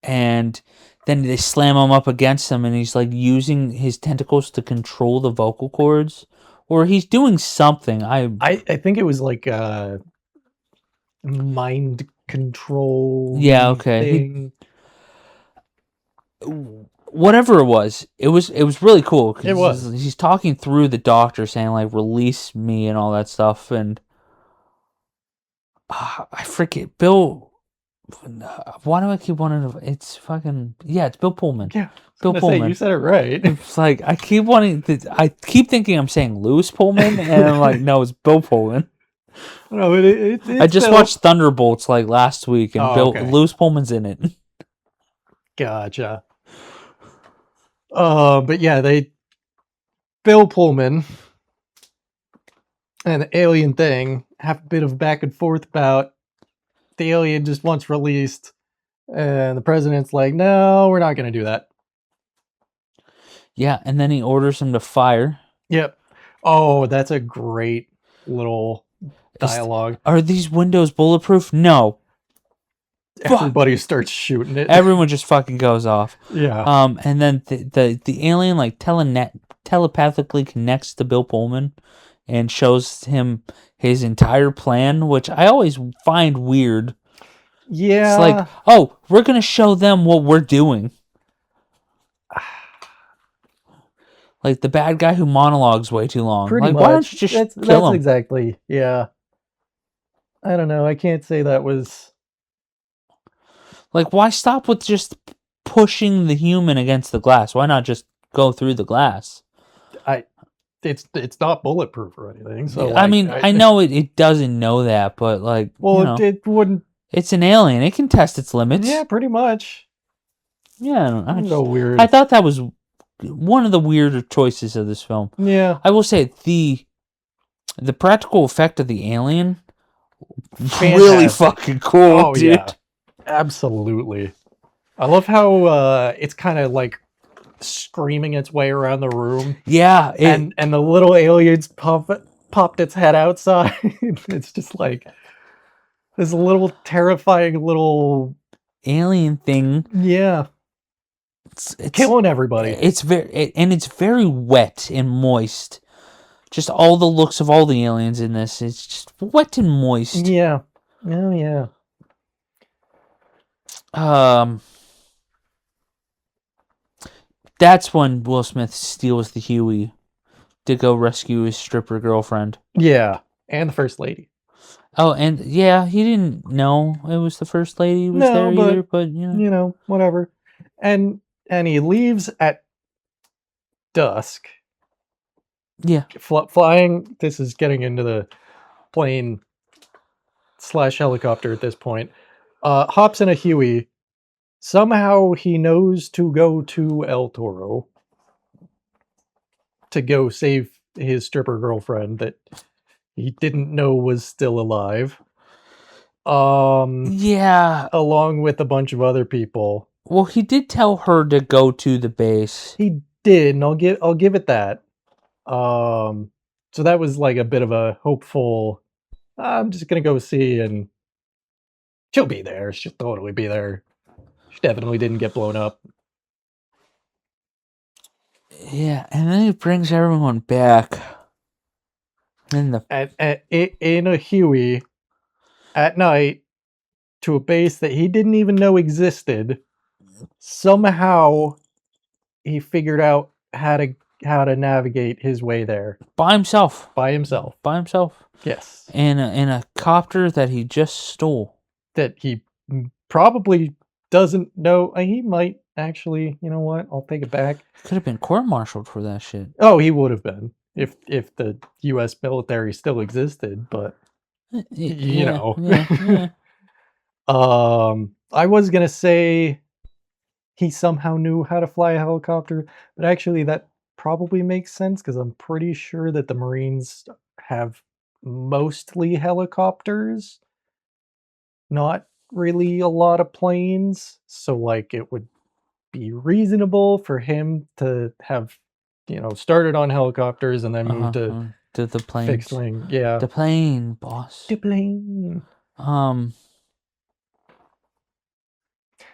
and then they slam him up against him, and he's like using his tentacles to control the vocal cords, or he's doing something. I think it was like a mind control. Yeah, okay. Whatever it was really cool. It was. He's talking through the doctor, saying like, "Release me" and all that stuff, and I forget Bill. Why do I keep wanting to? It's fucking it's Bill Pullman. Yeah, Bill Pullman. You said it right. It's like I keep wanting to. I keep thinking I'm saying Lewis Pullman, and I'm like, no, it's Bill Pullman. No, it's I just watched Thunderbolts like last week, and Lewis Pullman's in it. Gotcha. But yeah, Bill Pullman and the alien thing have a bit of back and forth about the alien just wants released, and the president's like, no, we're not going to do that. Yeah, and then he orders him to fire. Yep. Oh, that's a great little dialogue. Are these windows bulletproof? No. Everybody starts shooting it. Everyone just fucking goes off. Yeah. And then the alien like telepathically connects to Bill Pullman and shows him his entire plan, which I always find weird. Yeah. It's like, oh, we're gonna show them what we're doing. Like the bad guy who monologues way too long. Pretty much. Why don't you just kill him? That's exactly. Yeah. I don't know. I can't say that was. Like, why stop with just pushing the human against the glass? Why not just go through the glass? It's not bulletproof or anything. So yeah, like, I know it doesn't know that, but like, it wouldn't. It's an alien. It can test its limits. Yeah, pretty much. Yeah, I don't know. Weird. I thought that was one of the weirder choices of this film. Yeah, I will say the practical effect of the alien really fucking cool, dude. Yeah. Absolutely. I love how it's kind of like screaming its way around the room. Yeah, and the little aliens popped its head outside. It's just like this little terrifying little alien thing. Yeah, it's killing everybody. It's very wet and moist. Just all the looks of all the aliens in this. It's just wet and moist. Yeah. Oh yeah. That's when Will Smith steals the Huey to go rescue his stripper girlfriend. Yeah, and the first lady. Oh, and yeah, he didn't know it was the first lady who was No, there but, either, but whatever. And he leaves at dusk, yeah. flying. This is getting into the plane / helicopter at this point. Hops in a Huey. Somehow he knows to go to El Toro to go save his stripper girlfriend that he didn't know was still alive. Yeah. Along with a bunch of other people. Well, he did tell her to go to the base. He did, and I'll give it that. So that was like a bit of a hopeful. I'm just gonna go see, and she'll be there. She'll totally be there. She definitely didn't get blown up. Yeah, and then he brings everyone back. In a Huey at night to a base that he didn't even know existed. Somehow he figured out how to navigate his way there by himself. by himself. Yes. In a copter that he just stole. That he probably doesn't know. He might actually. You know what? I'll take it back. Could have been court-martialed for that shit. Oh, he would have been if the U.S. military still existed. But you know. Yeah. I was gonna say he somehow knew how to fly a helicopter, but actually that probably makes sense because I'm pretty sure that the Marines have mostly helicopters, not really a lot of planes. So like it would be reasonable for him to have, started on helicopters and then moved to the plane. Fixed wing. Yeah. The plane, boss. The plane.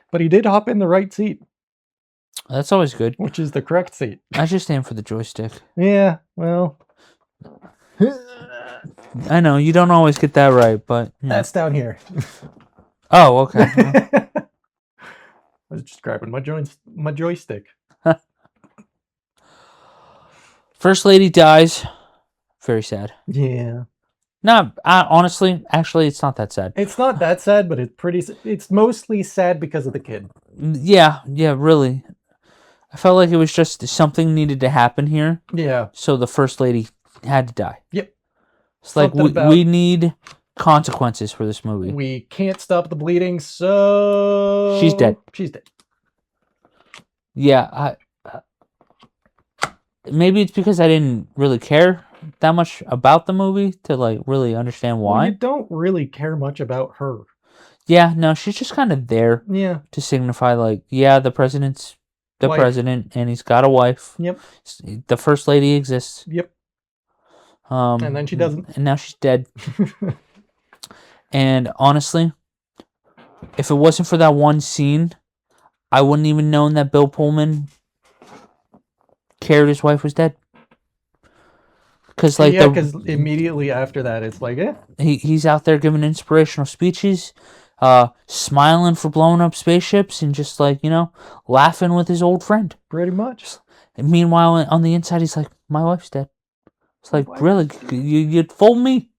But he did hop in the right seat. That's always good. Which is the correct seat. I just aim for the joystick. Yeah, well. I know, you don't always get that right, but... Yeah. That's down here. Oh, okay. I was just grabbing my joystick. First lady dies. Very sad. Yeah. No, honestly, actually, it's not that sad. It's not that sad, but it's mostly sad because of the kid. Yeah, really. I felt like it was just something needed to happen here. Yeah. So the first lady had to die. Yep. It's like we need consequences for this movie. We can't stop the bleeding, so she's dead. She's dead. Yeah, maybe it's because I didn't really care that much about the movie to like really understand why. Well, you don't really care much about her. Yeah, no, she's just kind of there. Yeah. To signify like, yeah, the president's the president and he's got a wife. Yep. The first lady exists. Yep. And then she doesn't. And now she's dead. And honestly, if it wasn't for that one scene, I wouldn't even known that Bill Pullman cared his wife was dead. Because because immediately after that, it's like, he's out there giving inspirational speeches, smiling for blowing up spaceships, and just like laughing with his old friend. Pretty much. And meanwhile, on the inside, he's like, "My wife's dead." It's like, really, you'd fool me?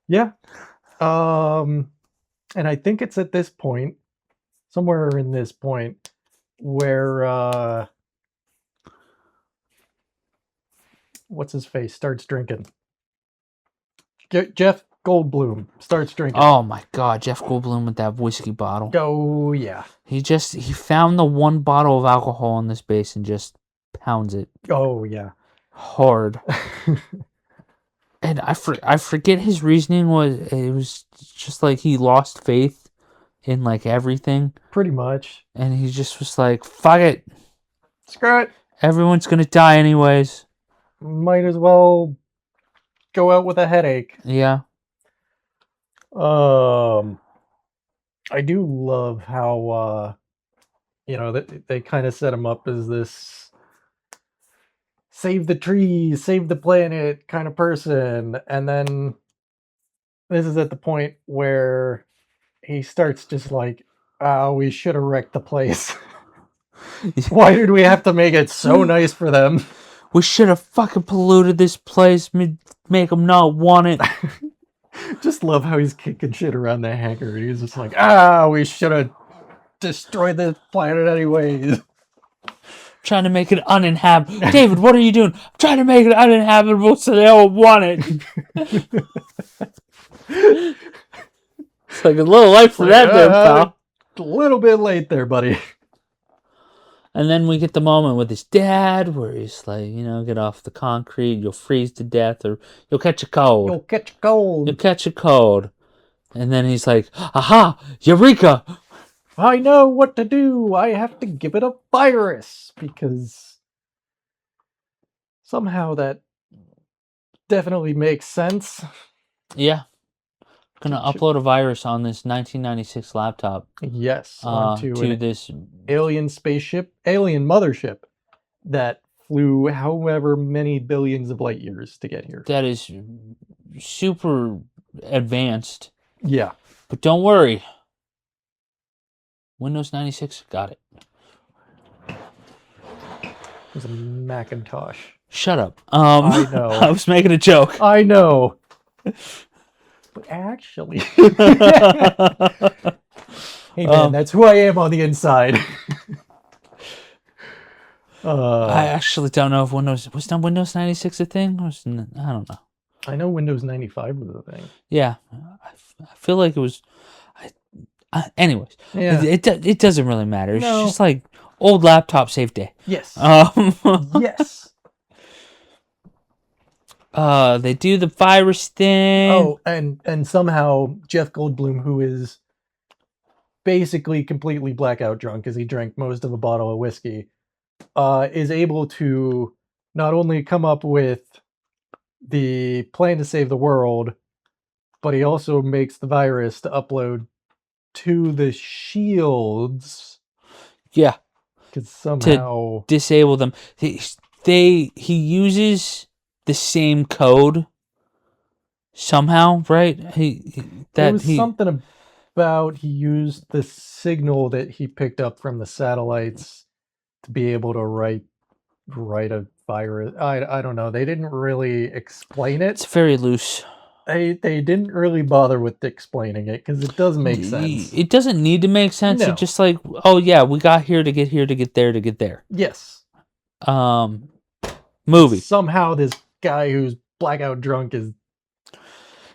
Yeah. And I think it's at this point, somewhere in this point, where what's his face starts drinking. Jeff Goldblum starts drinking. Oh my God, Jeff Goldblum with that whiskey bottle. Oh yeah. He found the one bottle of alcohol on this base and just pounds it. Oh yeah. Hard. And I forget his reasoning it was just like he lost faith in like everything. Pretty much. And he just was like, fuck it. Screw it. Everyone's gonna die anyways. Might as well go out with a headache. Yeah. I do love how they kind of set him up as this save the trees, save the planet kind of person, and then this is at the point where he starts just like, oh, we should have wrecked the place. Why did we have to make it so nice for them? We should have fucking polluted this place, make them not want it. just love how he's kicking shit around the hangar. He's just like, ah, we should have destroyed the planet anyways. Trying to make it uninhabitable. David, what are you doing? I'm trying to make it uninhabitable so they all want it. It's like a little late for that there, pal. A little bit late there, buddy. And then we get the moment with his dad where he's like, get off the concrete, you'll freeze to death, or you'll catch a cold. You'll catch cold. You'll catch a cold. And then he's like, aha, Eureka! I know what to do. I have to give it a virus because somehow that definitely makes sense. Yeah. Gonna upload a virus on this 1996 laptop. Yes, to onto this alien spaceship, alien mothership that flew however many billions of light years to get here. That is super advanced. Yeah. But don't worry. Windows 96 got it. It was a Macintosh. Shut up. I know. I was making a joke. I know. But actually, hey man, that's who I am on the inside. I actually don't know if was Windows 96 a thing? I don't know. I know Windows 95 was a thing. Yeah, I feel like it was. Anyways, Yeah. It doesn't really matter. It's No. just like old laptop save day. Yes. Yes. They do the virus thing. Oh, and somehow Jeff Goldblum, who is basically completely blackout drunk as he drank most of a bottle of whiskey, is able to not only come up with the plan to save the world, but he also makes the virus to upload to the shields. Yeah. Because somehow disable them. He uses the same code somehow, right? there was something about he used the signal that he picked up from the satellites to be able to write a virus. I don't know. They didn't really explain It's it. very loose. They didn't really bother with explaining it because it doesn't make sense. It doesn't need to make sense. No. It's just like, oh yeah, we got here to get here to get there to get there. Yes. Movie. Somehow this guy who's blackout drunk is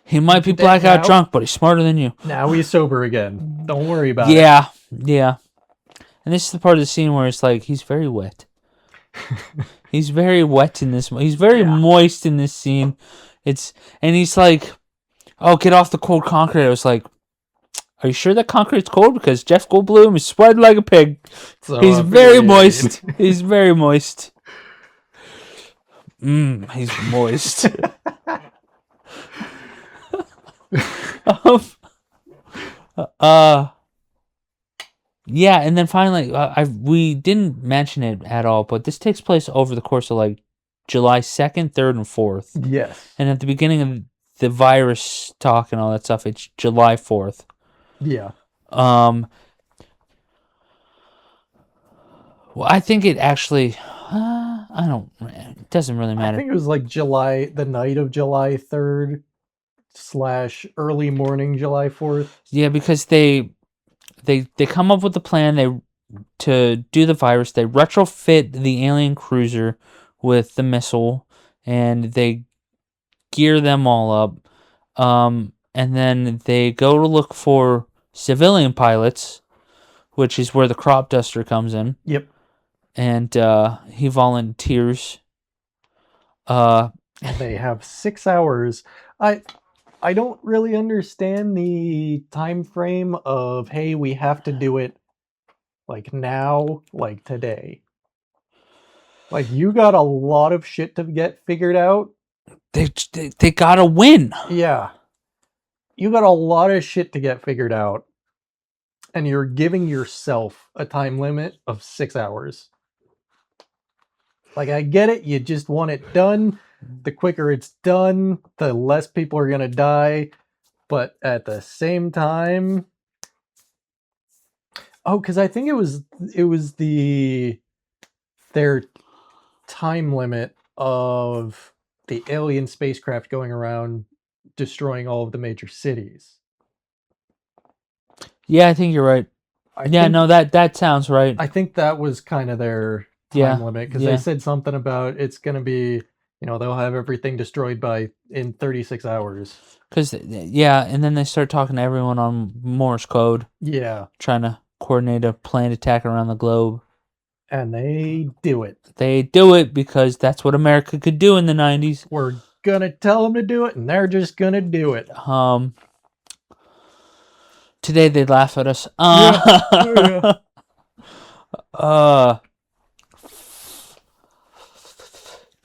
He might be blackout drunk, but he's smarter than you. now he's sober again. Don't worry about it. Yeah. And this is the part of the scene where it's like he's very wet. He's very wet in this. He's very moist in this scene. And he's like, "Oh, get off the cold concrete." I was like, "Are you sure that concrete's cold?" Because Jeff Goldblum is sweating like a pig. So He's very moist. He's very moist. He's moist. Yeah, and then finally, we didn't mention it at all, but this takes place over the course of like July 2nd, 3rd, and 4th. Yes. And at the beginning of the virus talk and all that stuff, it's July 4th. Yeah. Well, I think it actually, it doesn't really matter. I think it was like the night of July 3rd / early morning July 4th. Yeah, because they come up with the plan to do the virus. They retrofit the alien cruiser with the missile, and they gear them all up. And then they go to look for civilian pilots, which is where the crop duster comes in. Yep. And he volunteers. They have 6 hours. I don't really understand the time frame of, hey, we have to do it like now, like today. Like, you got a lot of shit to get figured out. They gotta win. Yeah. You got a lot of shit to get figured out. And you're giving yourself a time limit of 6 hours. Like, I get it. You just want it done. The quicker it's done, the less people are going to die. But at the same time... Oh, because I think it was their time limit of the alien spacecraft going around destroying all of the major cities. Yeah, I think you're right. No, that sounds right. I think that was kind of their time limit, because they said something about it's going to be, they'll have everything destroyed in 36 hours. Because and then they start talking to everyone on Morse code. Yeah. Trying to coordinate a planned attack around the globe. And they do it. They do it because that's what America could do in the 90s. We're gonna tell them to do it, and they're just gonna do it. Today they'd laugh at us.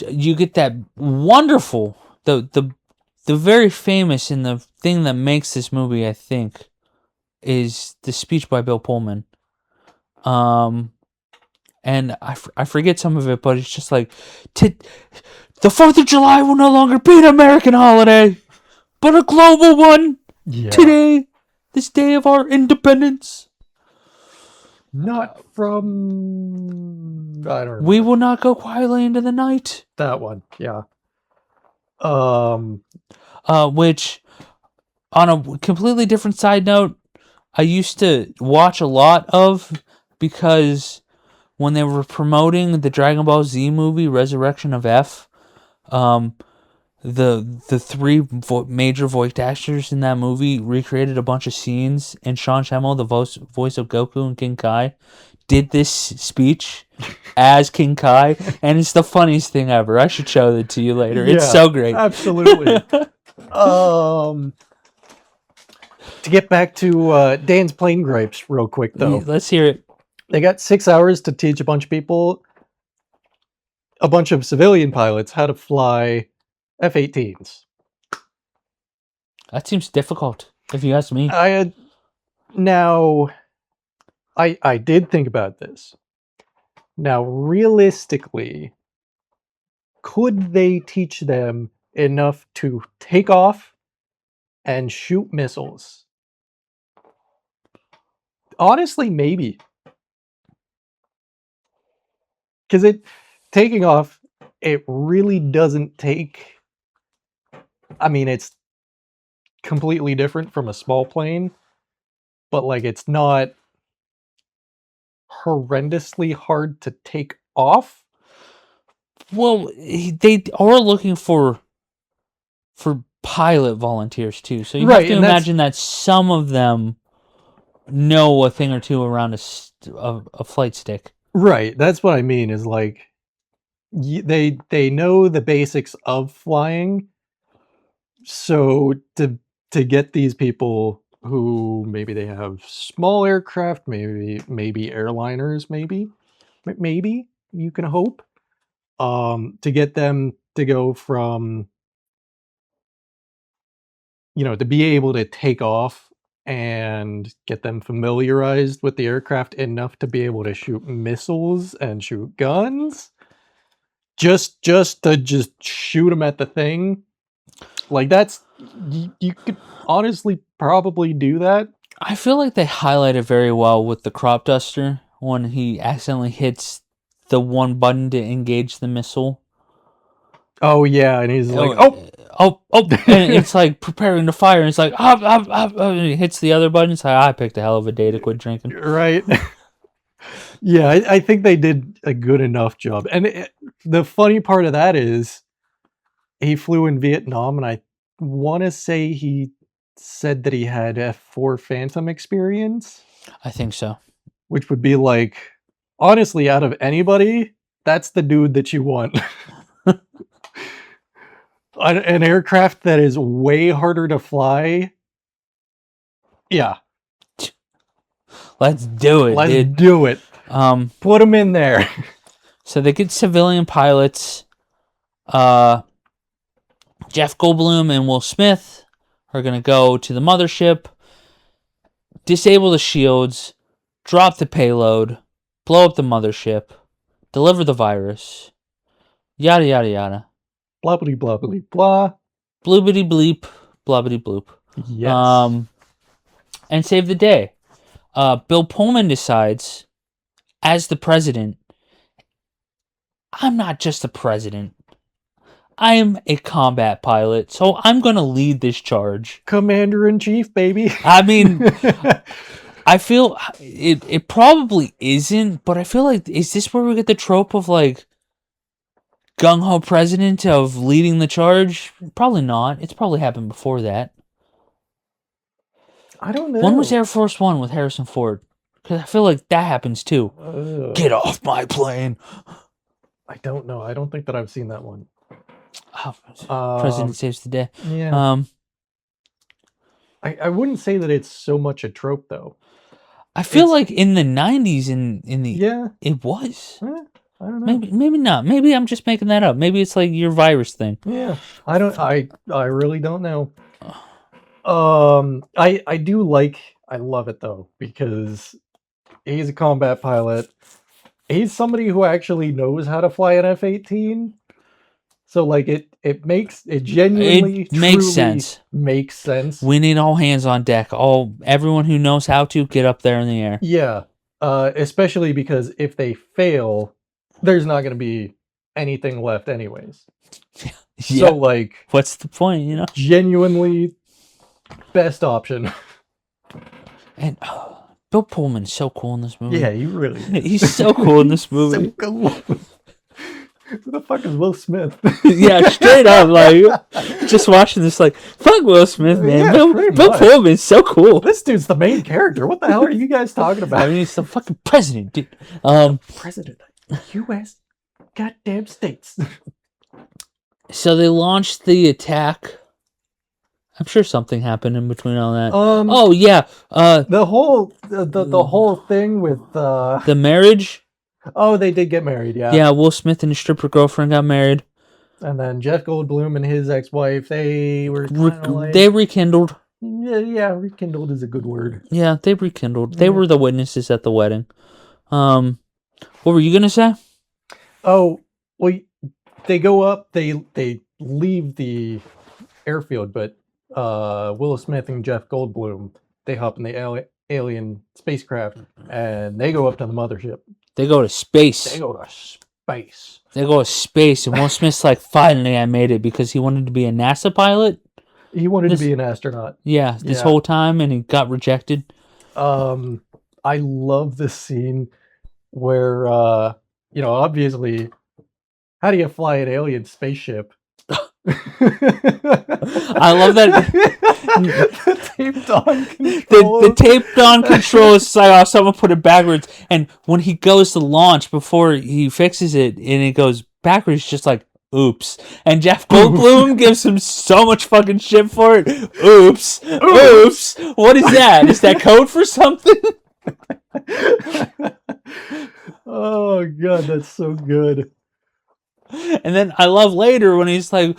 You get that wonderful, the very famous, and the thing that makes this movie, I think, is the speech by Bill Pullman. And I forget some of it, but it's just like, the 4th of July will no longer be an American holiday, but a global one. Yeah. Today, this day of our independence. Not from... I don't know. We will not go quietly into the night. That one, yeah. Which, on a completely different side note, I used to watch a lot of, because when they were promoting the Dragon Ball Z movie, Resurrection of F, the three major voice actors in that movie recreated a bunch of scenes, and Sean Schemmel, the voice of Goku and King Kai, did this speech as King Kai, and it's the funniest thing ever. I should show it to you later. It's so great. Absolutely. To get back to Dan's plane gripes real quick, though. Let's hear it. They got 6 hours to teach a bunch of people, a bunch of civilian pilots, how to fly F-18s. That seems difficult, if you ask me. I did think about this. Now, realistically, could they teach them enough to take off and shoot missiles? Honestly, maybe. Because taking off, it really doesn't take... I mean, it's completely different from a small plane, but like it's not horrendously hard to take off. Well, they are looking for pilot volunteers too, so you have to imagine that some of them know a thing or two around a flight stick. Right, that's what I mean, is like they know the basics of flying, so to get these people who maybe they have small aircraft, maybe airliners, maybe you can hope, to get them to go from, to be able to take off and get them familiarized with the aircraft enough to be able to shoot missiles and shoot guns, just to shoot them at the thing. Like, that's, you could honestly probably do that. I feel like they highlight it very well with the crop duster when he accidentally hits the one button to engage the missile. Oh yeah, and he's like, and it's like preparing to fire, and it's like, and he hits the other button. It's like, I picked a hell of a day to quit drinking. Right. Yeah, I think they did a good enough job. And the funny part of that is, he flew in Vietnam, and I want to say he said that he had F4 Phantom experience. I think so. Which would be like, honestly, out of anybody, that's the dude that you want. An aircraft that is way harder to fly. Yeah. Let's do it. Let's do it. Put them in there. So they get civilian pilots. Jeff Goldblum and Will Smith are going to go to the mothership, disable the shields, drop the payload, blow up the mothership, deliver the virus, yada yada yada. Blobbity blobbity blah. Bloobity bleep, blobbity bloop. Yes. And save the day. Bill Pullman decides, as the president, I'm not just the president. I am a combat pilot, so I'm gonna lead this charge. Commander-in-Chief, baby. I mean, I feel it probably isn't, but I feel like, is this where we get the trope of like gung-ho president of leading the charge? Probably not. It's probably happened before that. I don't know. When was Air Force One with Harrison Ford? Because I feel like that happens too. Get off my plane. I don't know. I don't think that I've seen that one. President saves the day. Yeah. I wouldn't say that it's so much a trope though. I feel like in the 90s Yeah. it was. I don't know. Maybe not. Maybe I'm just making that up. Maybe it's like your virus thing. Yeah. I really don't know. I do like, I love it though, because he's a combat pilot. He's somebody who actually knows how to fly an F-18. So like it genuinely makes truly sense. Makes sense. We need all hands on deck. Everyone who knows how to get up there in the air. Yeah. Especially because if they fail, there's not going to be anything left anyways. Yeah. So like, what's the point, you know? Genuinely best option. And Bill Pullman's so cool in this movie. Yeah, he really is. He's so cool in this movie. So cool. Who the fuck is Will Smith? Yeah, straight up, like, just watching this, like, fuck Will Smith, man. Yeah, Bill Pullman's so cool. This dude's the main character. What the hell are you guys talking about? I mean, he's the fucking president, dude. President of the U.S. goddamn states. So they launched the attack. I'm sure something happened in between all that. Oh yeah. The whole the whole thing with the marriage. Oh, they did get married, yeah. Yeah, Will Smith and his stripper girlfriend got married. And then Jeff Goldblum and his ex-wife, they were they rekindled. Yeah, rekindled is a good word. Yeah, they rekindled. They were the witnesses at the wedding. What were you gonna say? Oh, well, they go up. They leave the airfield, but Will Smith and Jeff Goldblum, they hop in the alien spacecraft and they go up to the mothership. They go to space. They go to space. They go to space, and Will Smith's like, finally I made it, because he wanted to be a NASA pilot. He wanted to be an astronaut. Yeah, this whole time, and he got rejected. I love this scene where, obviously, how do you fly an alien spaceship? I love that. The taped on control. The taped on control is like, oh, someone put it backwards. And when he goes to launch, before he fixes it and it goes backwards, just like, oops. And Jeff Goldblum gives him so much fucking shit for it. Oops. Oops. What is that? Is that code for something? Oh, God, that's so good. And then I love later when he's like,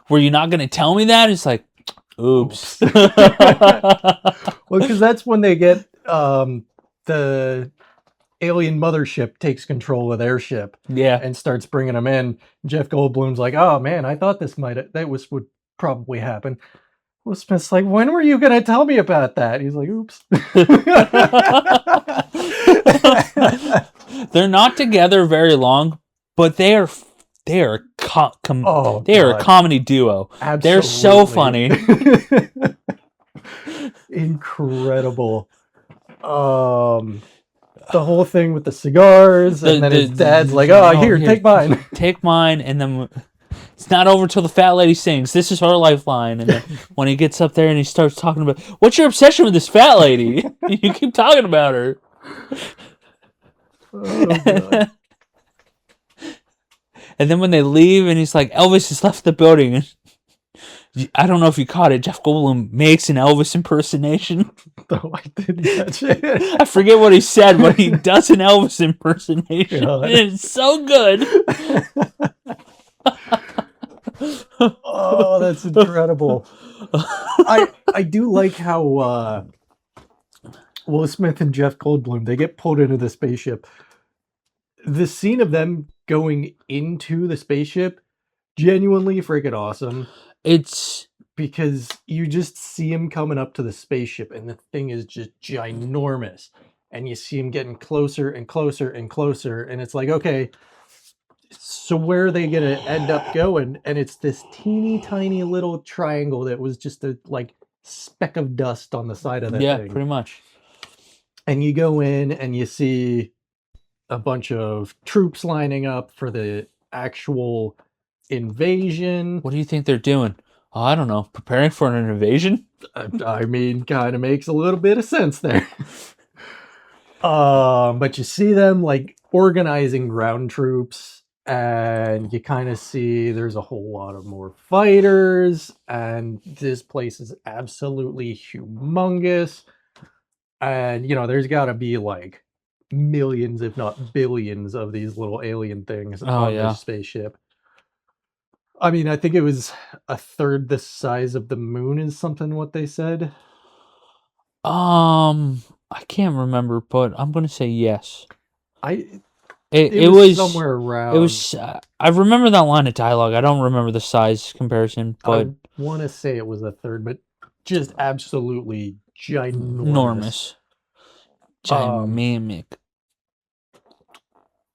were you not going to tell me that? It's like, oops. Well, because that's when they get the alien mothership takes control of their ship. Yeah. And starts bringing them in. Jeff Goldblum's like, oh, man, I thought would probably happen. Will Smith's like, when were you going to tell me about that? He's like, oops. They're not together very long, but they are a comedy duo. Absolutely. They're so funny. Incredible. The whole thing with the cigars, and then his dad's like, "Oh, here, take mine. Take mine," and then it's not over till the fat lady sings, "This is her lifeline." And then when he gets up there and he starts talking about, "What's your obsession with this fat lady? You keep talking about her." Oh, God. And then when they leave and he's like, Elvis has left the building. I don't know if you caught it. Jeff Goldblum makes an Elvis impersonation. No, I didn't catch it. I forget what he said, but he does an Elvis impersonation. And it's so good. Oh, that's incredible. I do like how Will Smith and Jeff Goldblum, they get pulled into the spaceship. The scene of them going into the spaceship, genuinely freaking awesome. It's because you just see him coming up to the spaceship and the thing is just ginormous. And you see him getting closer and closer and closer. And it's like, okay, So where are they gonna end up going? And it's this teeny tiny little triangle that was just a like speck of dust on the side of that Yeah, thing. pretty much. And you go in and you see a bunch of troops lining up for the actual invasion. What do you think they're doing? Oh, I don't know. Preparing for an invasion? I mean, kind of makes a little bit of sense there. But you see them like organizing ground troops, and you kind of see there's a whole lot of more fighters, and this place is absolutely humongous. And there's got to be like millions, if not billions, of these little alien things on yeah. this spaceship. I mean, I think it was a third the size of the moon is something what they said. I can't remember, but I'm gonna say yes. It It was was somewhere around. It was. I remember that line of dialogue. I don't remember the size comparison, but I want to say it was a third, but just absolutely ginormous. enormous, gigantic.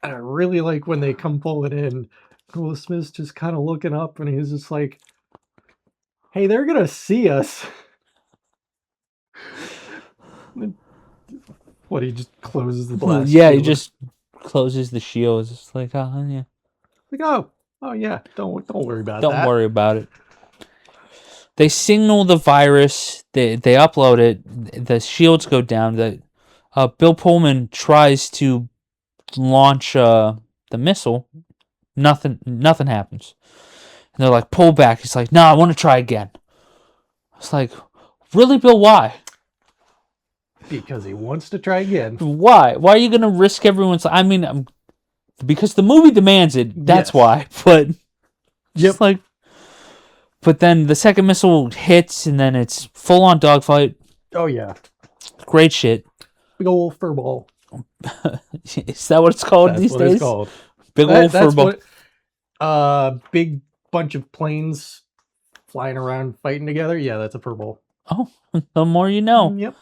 And I really like when they come pulling in. Will Smith's just kind of looking up, and he's just like, "Hey, they're gonna see us." What, he just closes the blast? Yeah, he shield? just closes the shield. It's like, oh yeah, Like, oh yeah, don't worry about that. don't worry about it. They signal the virus. They upload it. The shields go down. Bill Pullman tries to launch the missile. Nothing happens. And they're like, pull back. He's like, no, I want to try again. It's like, really, Bill? Why? Because he wants to try again. Why? Why are you going to risk everyone's... I mean, because the movie demands it. That's Yes. why. But Yep. like, but then the second missile hits, and then it's full-on dogfight. Oh yeah, Great shit. big old fur ball. Is that what it's called That's these what days? it's called. Big old That's furball. what. Big bunch of planes flying around fighting together. Yeah, that's a fur ball. Oh, the more you know. Yep.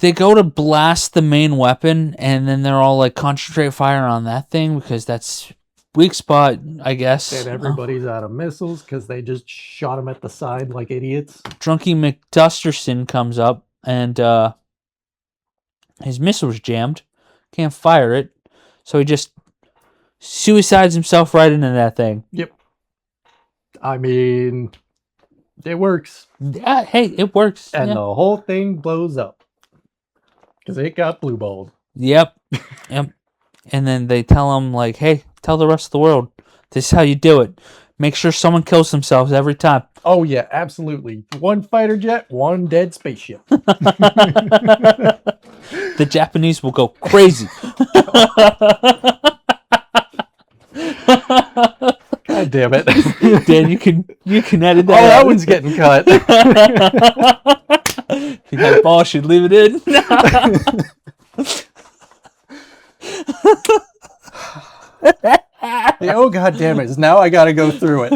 They go to blast the main weapon, and then they're all like, concentrate fire on that thing because that's weak spot, I guess. And everybody's out of missiles because they just shot them at the side like idiots. Drunky McDusterson comes up, and his missile's jammed. Can't fire it. So he just suicides himself right into that thing. Yep. I mean, it works. Yeah, hey, it works. And yeah. the whole thing blows up. Because it got blue balled. Yep. Yep. And then they tell him, like, hey, tell the rest of the world. This is how you do it. Make sure someone kills themselves every time. Oh, yeah, absolutely. One fighter jet, one dead spaceship. The Japanese will go crazy. God damn it. Dan, you can edit that. Oh, that out. one's getting cut. If you have balls, should leave it in. Oh, God damn it. Now I got to go through it.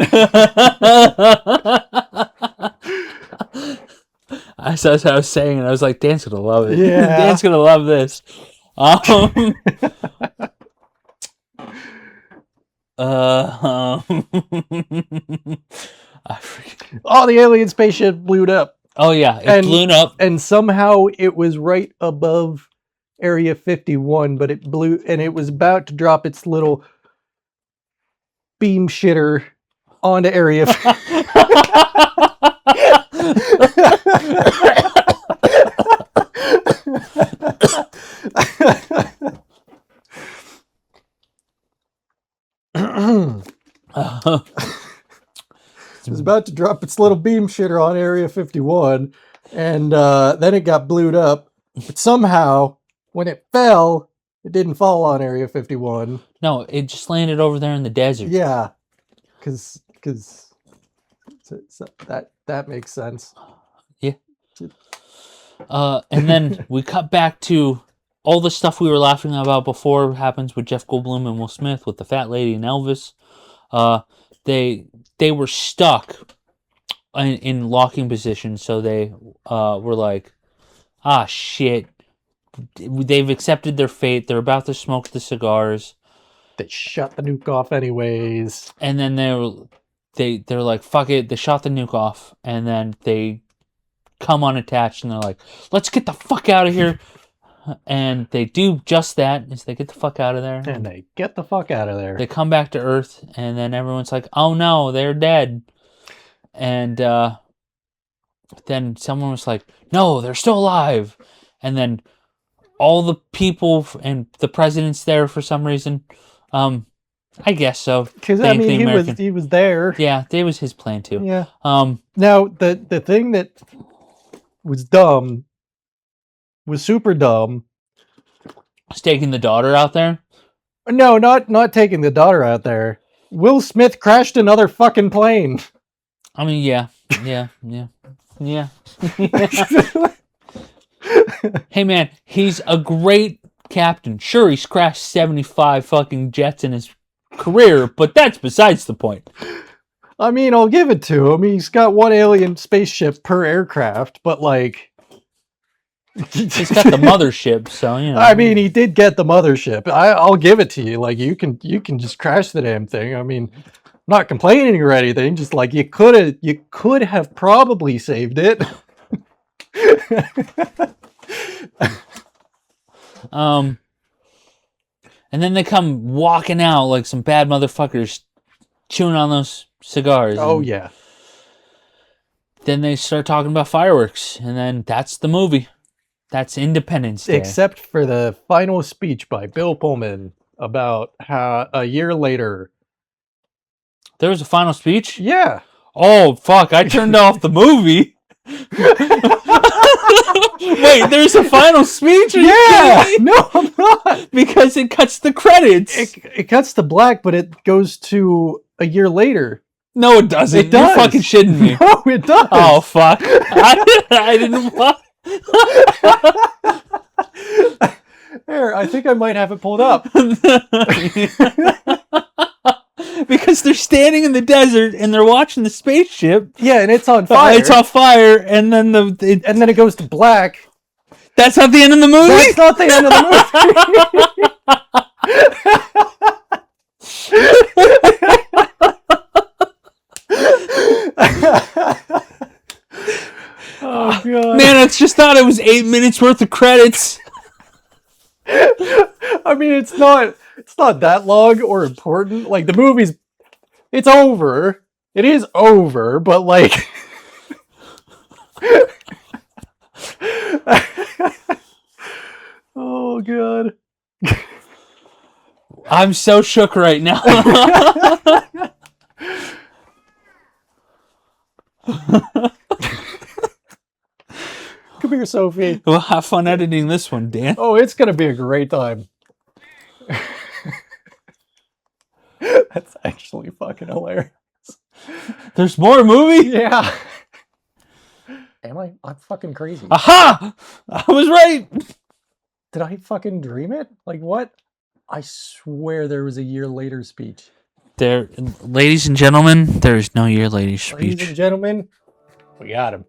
As I was saying, and I was like, Dan's going to love it. Yeah. Dan's going to love this. I forget. Oh, the alien spaceship blew up. Oh, yeah. It blew up. And somehow it was right above Area 51, but it blew, and it was about to drop its little beam shitter onto Area 51. It was about to drop its little beam shitter on Area 51, and then it got blewed up. But somehow, when it fell, it didn't fall on Area 51. No, it just landed over there in the desert. Yeah, because that makes sense. Yeah. And then we cut back to all the stuff we were laughing about before happens with Jeff Goldblum and Will Smith with the fat lady and Elvis. They were stuck in locking position, so they were like, ah, shit, they've accepted their fate. They're about to smoke the cigars, They shut the nuke off anyways. and then they're like, fuck it. They shot the nuke off, and then they come unattached, and they're like, let's get the fuck out of here. And they do just that, is they get the fuck out of there. And they get the fuck out of there. They come back to Earth, and then everyone's like, oh no, they're dead. And then someone was like, no, they're still alive. And then all the people and the president's there for some reason. I guess so. Because, They I ain't the mean, American. he was there. Yeah, that was his plan too. Yeah. Um, Now, the thing that was dumb was super dumb. taking the daughter out there. No, not taking the daughter out there. Will Smith crashed another fucking plane. I mean, yeah. Hey man, he's a great captain. Sure, he's crashed 75 fucking jets in his career, but that's besides the point. I mean, I'll give it to him. He's got one alien spaceship per aircraft, but like... He's got the mothership, so, you know. I mean, he did get the mothership. I'll give it to you. Like, you can just crash the damn thing. I mean, I'm not complaining or anything. Just like you could have probably saved it. And then they come walking out like some bad motherfuckers chewing on those cigars. Oh and yeah. Then they start talking about fireworks, and then that's the movie. That's Independence Day. Except for the final speech by Bill Pullman about how a year later. There was a final speech? Yeah. Oh, fuck. I turned off the movie. Wait, there's a final speech? Are you Yeah. kidding me? No, I'm not. Because it cuts the credits. It cuts to black, but it goes to a year later. No, it doesn't. It does. You're fucking shitting me. No, it does. Oh, fuck. I didn't want... There, I think I might have it pulled up. Because they're standing in the desert and they're watching the spaceship. Yeah, and it's on fire. It's on fire, and then and then it goes to black. that's not the end of the movie. That's not the end of the movie. Oh god. Man, I just thought it was 8 minutes worth of credits. I mean, it's not that long or important. Like the movie's, it's over. It is over, but like, oh god. I'm so shook right now. Come here, Sophie. Well, have fun editing this one, Dan. Oh, it's gonna be a great time. That's actually fucking hilarious. There's more movie? Yeah. Am I? I'm fucking crazy. Aha! I was right. Did I fucking dream it? Like what? I swear there was a year later speech. There, ladies and gentlemen, there is no year later Ladies speech. and gentlemen, we got him.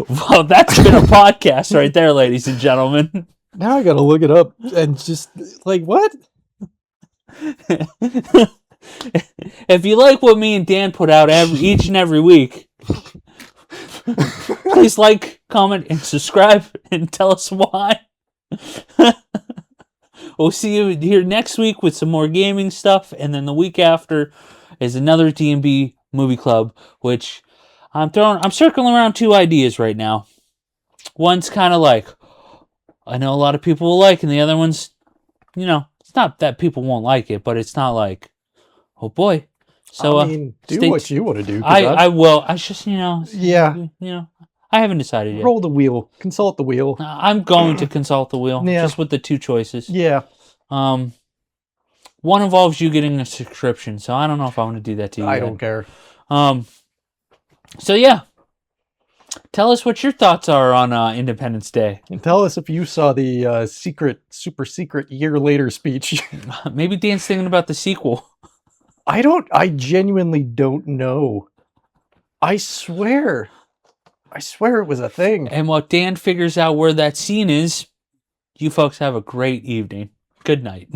Well, that's been a podcast right there, ladies and gentlemen. Now I gotta look it up and just like what? If you like what me and Dan put out each and every week, please like, comment, and subscribe, and tell us why. We'll see you here next week with some more gaming stuff, and then the week after is another D&B movie club, which I'm circling around two ideas right now. One's kind of like, I know a lot of people will like, and the other one's, it's not that people won't like it, but it's not like, oh boy. So, I mean, do what you want to do. I will. I just, yeah. I haven't decided yet. Roll the wheel. Consult the wheel. I'm going to consult the wheel, Yeah. just with the two choices. Yeah. One involves you getting a subscription, so I don't know if I want to do that to you. I yet. don't care. So yeah, tell us what your thoughts are on Independence Day. And tell us if you saw the super secret year later speech. Maybe Dan's thinking about the sequel. I genuinely don't know. I swear it was a thing. And while Dan figures out where that scene is, you folks have a great evening. Good night.